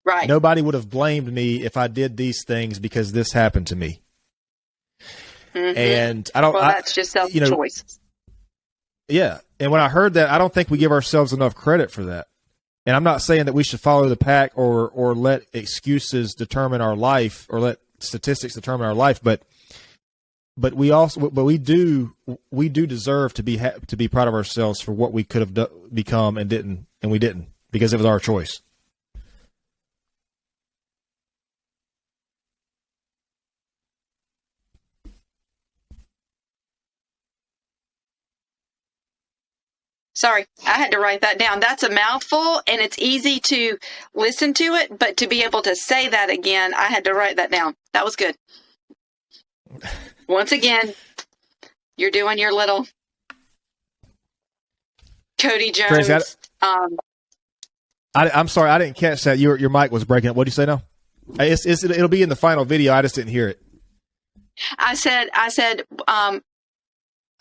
Right. Nobody would have blamed me if I did these things because this happened to me. Mhm. And Well, that's just self-choice. Yeah. And when I heard that, I don't think we give ourselves enough credit for that. And I'm not saying that we should follow the pack or let excuses determine our life or let statistics determine our life, but we do deserve to be proud of ourselves for what we could have become and we didn't because it was our choice. Sorry, I had to write that down. That's a mouthful, and it's easy to listen to it, but to be able to say that again, I had to write that down. That was good. Once again, you're doing your little Cody Jones. Tracey, I'm sorry, I didn't catch that. Your mic was breaking up. What did you say now? It'll be in the final video. I just didn't hear it. I said, I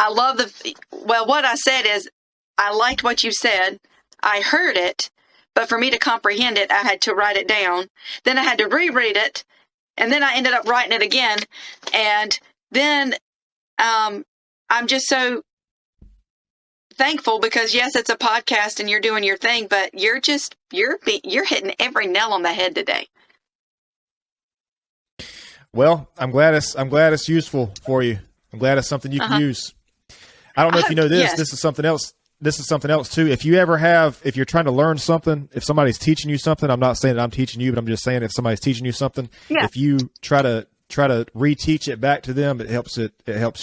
love what I said is, I liked what you said. I heard it, but for me to comprehend it, I had to write it down. Then I had to reread it, and then I ended up writing it again. And then I'm just so thankful because yes, it's a podcast and you're doing your thing, but you're hitting every nail on the head today. Well, I'm glad it's useful for you. I'm glad it's something you can use. I don't know if you know this. Yes. This is something else. This is something else too. If you're trying to learn something, if somebody's teaching you something, I'm not saying that I'm teaching you, but I'm just saying if somebody's teaching you something, if you try to reteach it back to them, it helps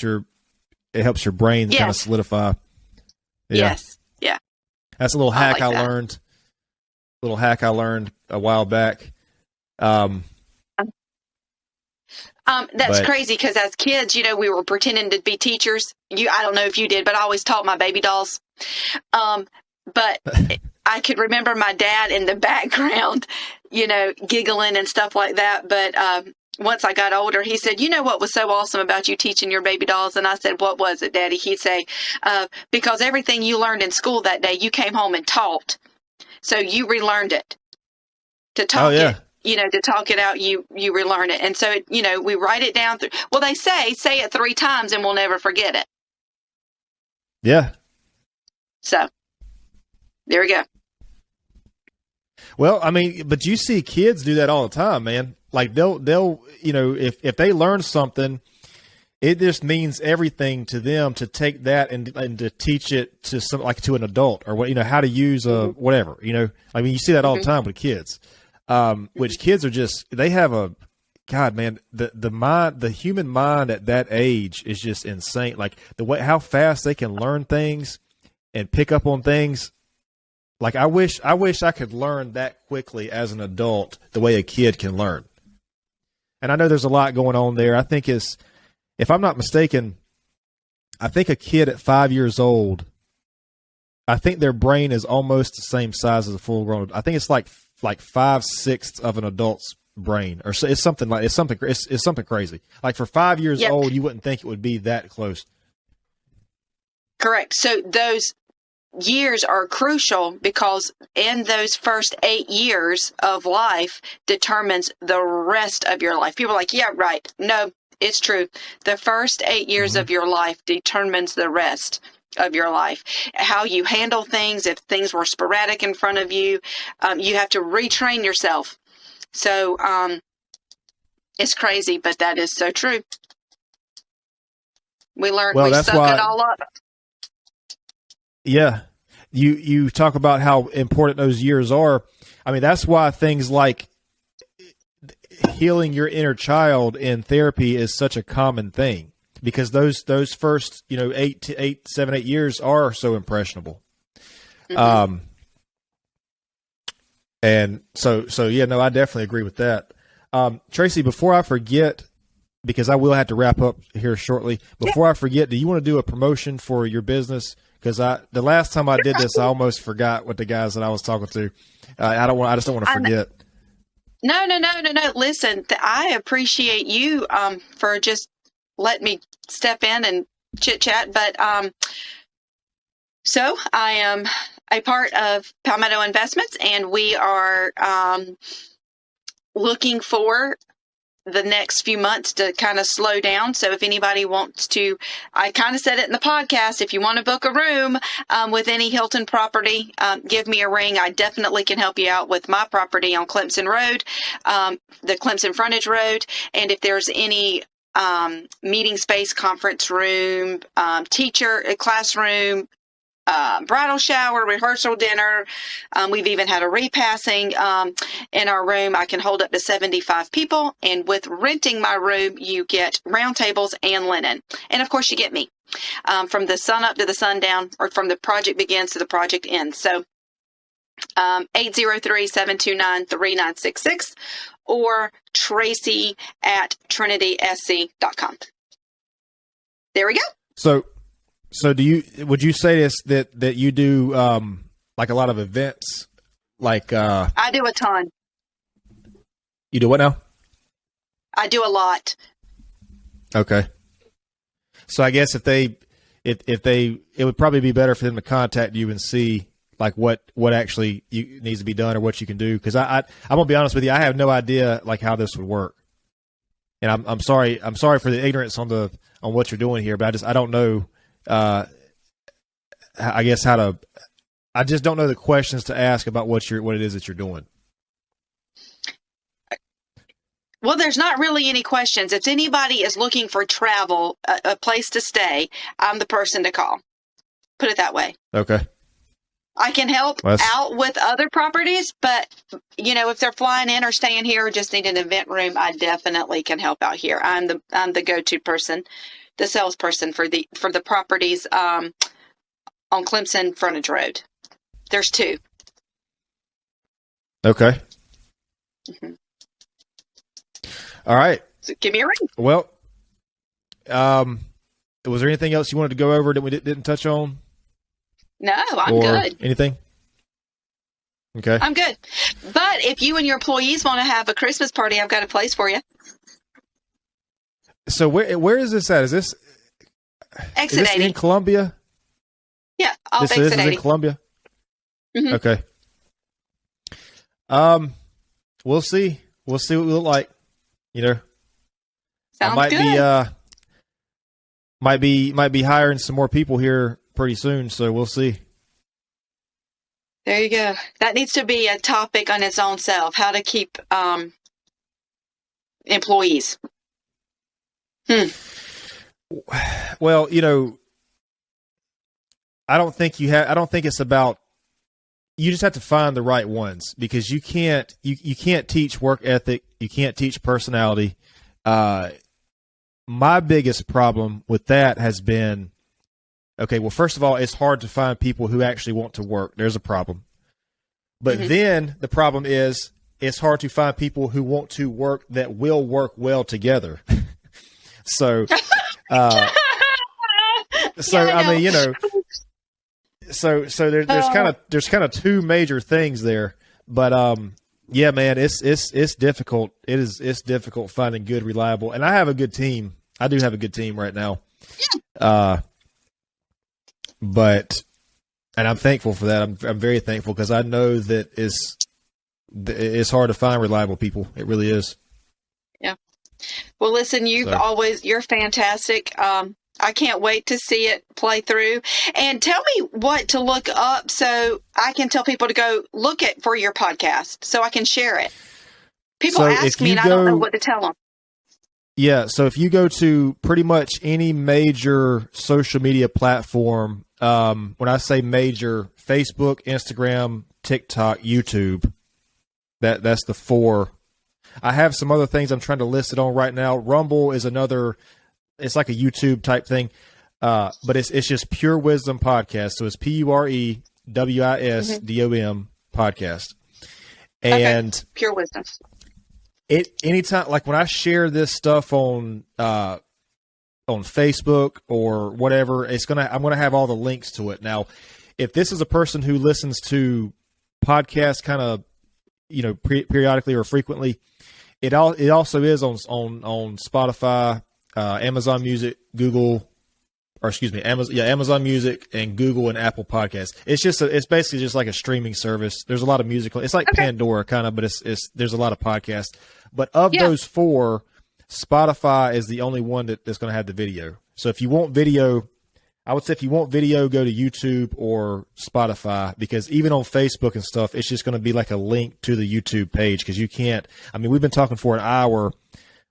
your brain kind of solidify. Yeah. Yes. Yeah. That's a little hack I like I learned a while back. That's crazy because as kids, we were pretending to be teachers. I don't know if you did, but I always taught my baby dolls. But I could remember my dad in the background, giggling and stuff like that. But once I got older, he said, "You know what was so awesome about you teaching your baby dolls?" And I said, "What was it, Daddy?" He'd say, "Because everything you learned in school that day, you came home and taught. So you relearned it to talk it." To talk it out, you relearn it. And so, we write it down. Well, they say it 3 times and we'll never forget it. Yeah. So there we go. Well, I mean, but you see kids do that all the time, man. Like they'll if they learn something, it just means everything to them to take that and to teach it to to an adult or how to use whatever, I mean, you see that all the time with kids. Which kids are they have the human mind at that age is just insane. Like how fast they can learn things and pick up on things. Like I wish I could learn that quickly as an adult, the way a kid can learn. And I know there's a lot going on there. I think if I'm not mistaken, I think a kid at 5 years old, I think their brain is almost the same size as a full grown. I think it's like 5/6 of an adult's brain, or it's something crazy. Like for 5 years old, you wouldn't think it would be that close. Correct. So those years are crucial because in those first 8 years of life determines the rest of your life. People are like, yeah, right. No, it's true. The first 8 years of your life determines the rest of your life. How you handle things, if things were sporadic in front of you, you have to retrain yourself. So it's crazy, but that is so true. We suck it all up. Yeah. You talk about how important those years are. I mean, that's why things like healing your inner child in therapy is such a common thing. Because those first 7, 8 years are so impressionable, and so yeah, no, I definitely agree with that. Tracey, before I forget, because I will have to wrap up here shortly. Before I forget, do you want to do a promotion for your business? Because the last time I did this, I almost forgot what the guys that I was talking to. I just don't want to forget. No, no, no, no, no. Listen, I appreciate you for just letting me step in and chit chat. But so I am a part of Palmetto Investments, and we are looking for the next few months to kind of slow down. So if anybody wants to, I kind of said it in the podcast, if you want to book a room with any Hilton property, give me a ring. I definitely can help you out with my property on Clemson Road, the Clemson Frontage Road. And if there's any meeting space, conference room, teacher, classroom, bridal shower, rehearsal dinner. We've even had a repassing in our room. I can hold up to 75 people. And with renting my room, you get round tables and linen. And of course, you get me from the sun up to the sundown, or from the project begins to the project ends. So 803-729-3966 or Tracey at trinitysc.com. There we go. So would you say that you do like a lot of events? Like I do a ton. You do what now? I do a lot. Okay. So I guess it would probably be better for them to contact you and see like what actually needs to be done or what you can do. Because I'm gonna be honest with you, I have no idea like how this would work, and I'm sorry for the ignorance on what you're doing here, but I don't know. I guess I just don't know the questions to ask about what it is that you're doing. Well, there's not really any questions. If anybody is looking for travel, a place to stay, I'm the person to call. Put it that way. Okay. I can help out with other properties, but if they're flying in or staying here or just need an event room, I definitely can help out here. I'm the go-to person, the salesperson for the properties on Clemson Frontage Road. There's 2. Okay. Mm-hmm. All right. So give me a ring. Well, was there anything else you wanted to go over that we didn't touch on? No, I'm good. Anything? Okay. I'm good. But if you and your employees want to have a Christmas party, I've got a place for you. So where is this at? Is this Exit 80 in Columbia? Yeah, off this Exit is 80. in Columbia? Mm-hmm. Okay. We'll see. We'll see what we look like. Sounds I might good. might be hiring some more people here pretty soon, so we'll see. There you go. That needs to be a topic on its own self, how to keep employees. Well, I don't think it's about, you just have to find the right ones, because you can't teach work ethic. You can't teach personality. My biggest problem with that has been, okay, well, first of all, it's hard to find people who actually want to work. There's a problem. But then the problem is it's hard to find people who want to work that will work well together. So, I mean, so there's kind of 2 major things there, but yeah, man, it's difficult. It's difficult finding good, reliable, and I have a good team. I do have a good team right now. But I'm thankful for that. I'm very thankful, because I know that it's hard to find reliable people. It really is. Yeah. Well, listen, you're fantastic. I can't wait to see it play through. And tell me what to look up so I can tell people to go look at for your podcast so I can share it. People ask me and I don't know what to tell them. Yeah, so if you go to pretty much any major social media platform, when I say major, Facebook, Instagram, TikTok, YouTube, that's the 4. I have some other things I'm trying to list it on right now. Rumble is another, it's like a YouTube type thing, but it's just Pure Wisdom Podcast. So it's PUREWISDOM podcast. And Pure Wisdom. Anytime, like when I share this stuff on Facebook or whatever, I'm gonna have all the links to it. Now, if this is a person who listens to podcasts kind of periodically or frequently. It also is on Spotify, Amazon Music, Amazon Music and Google and Apple Podcasts. It's basically just like a streaming service. There's a lot of music. It's like Pandora kind of, but there's a lot of podcasts. But of those four, Spotify is the only one that's going to have the video. So if you want video, I would say if you want video, go to YouTube or Spotify, because even on Facebook and stuff, it's just going to be like a link to the YouTube page, because you can't. I mean, we've been talking for an hour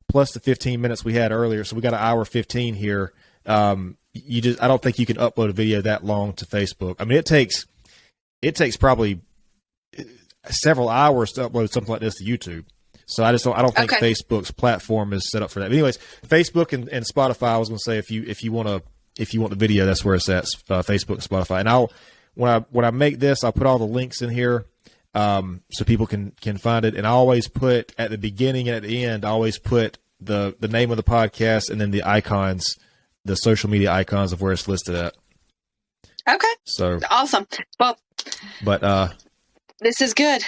plus the 15 minutes we had earlier, so we got an hour 15 here. I don't think you can upload a video that long to Facebook. I mean, it takes probably several hours to upload something like this to YouTube. So I don't think Facebook's platform is set up for that. But anyways, Facebook and Spotify, I was going to say, if you want the video, that's where it's at, Facebook and Spotify. And when I make this, I'll put all the links in here, so people can find it. And I always put at the beginning and at the end, I always put the name of the podcast and then the icons, the social media icons of where it's listed at. Okay. So awesome. Well, but this is good.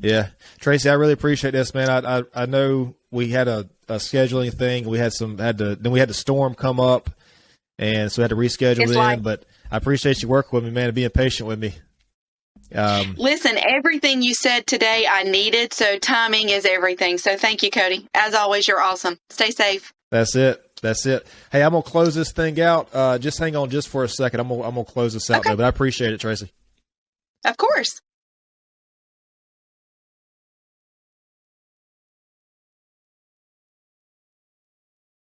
Yeah, Tracey, I really appreciate this, man. I know we had a scheduling thing. We had the storm come up, and so we had to reschedule it. But I appreciate you working with me, man, and being patient with me. Listen, everything you said today I needed, so timing is everything. So thank you, Cody. As always, you're awesome. Stay safe. That's it. Hey, I'm gonna close this thing out. Just hang on just for a second. I'm gonna close this out, though. But I appreciate it, Tracey. Of course.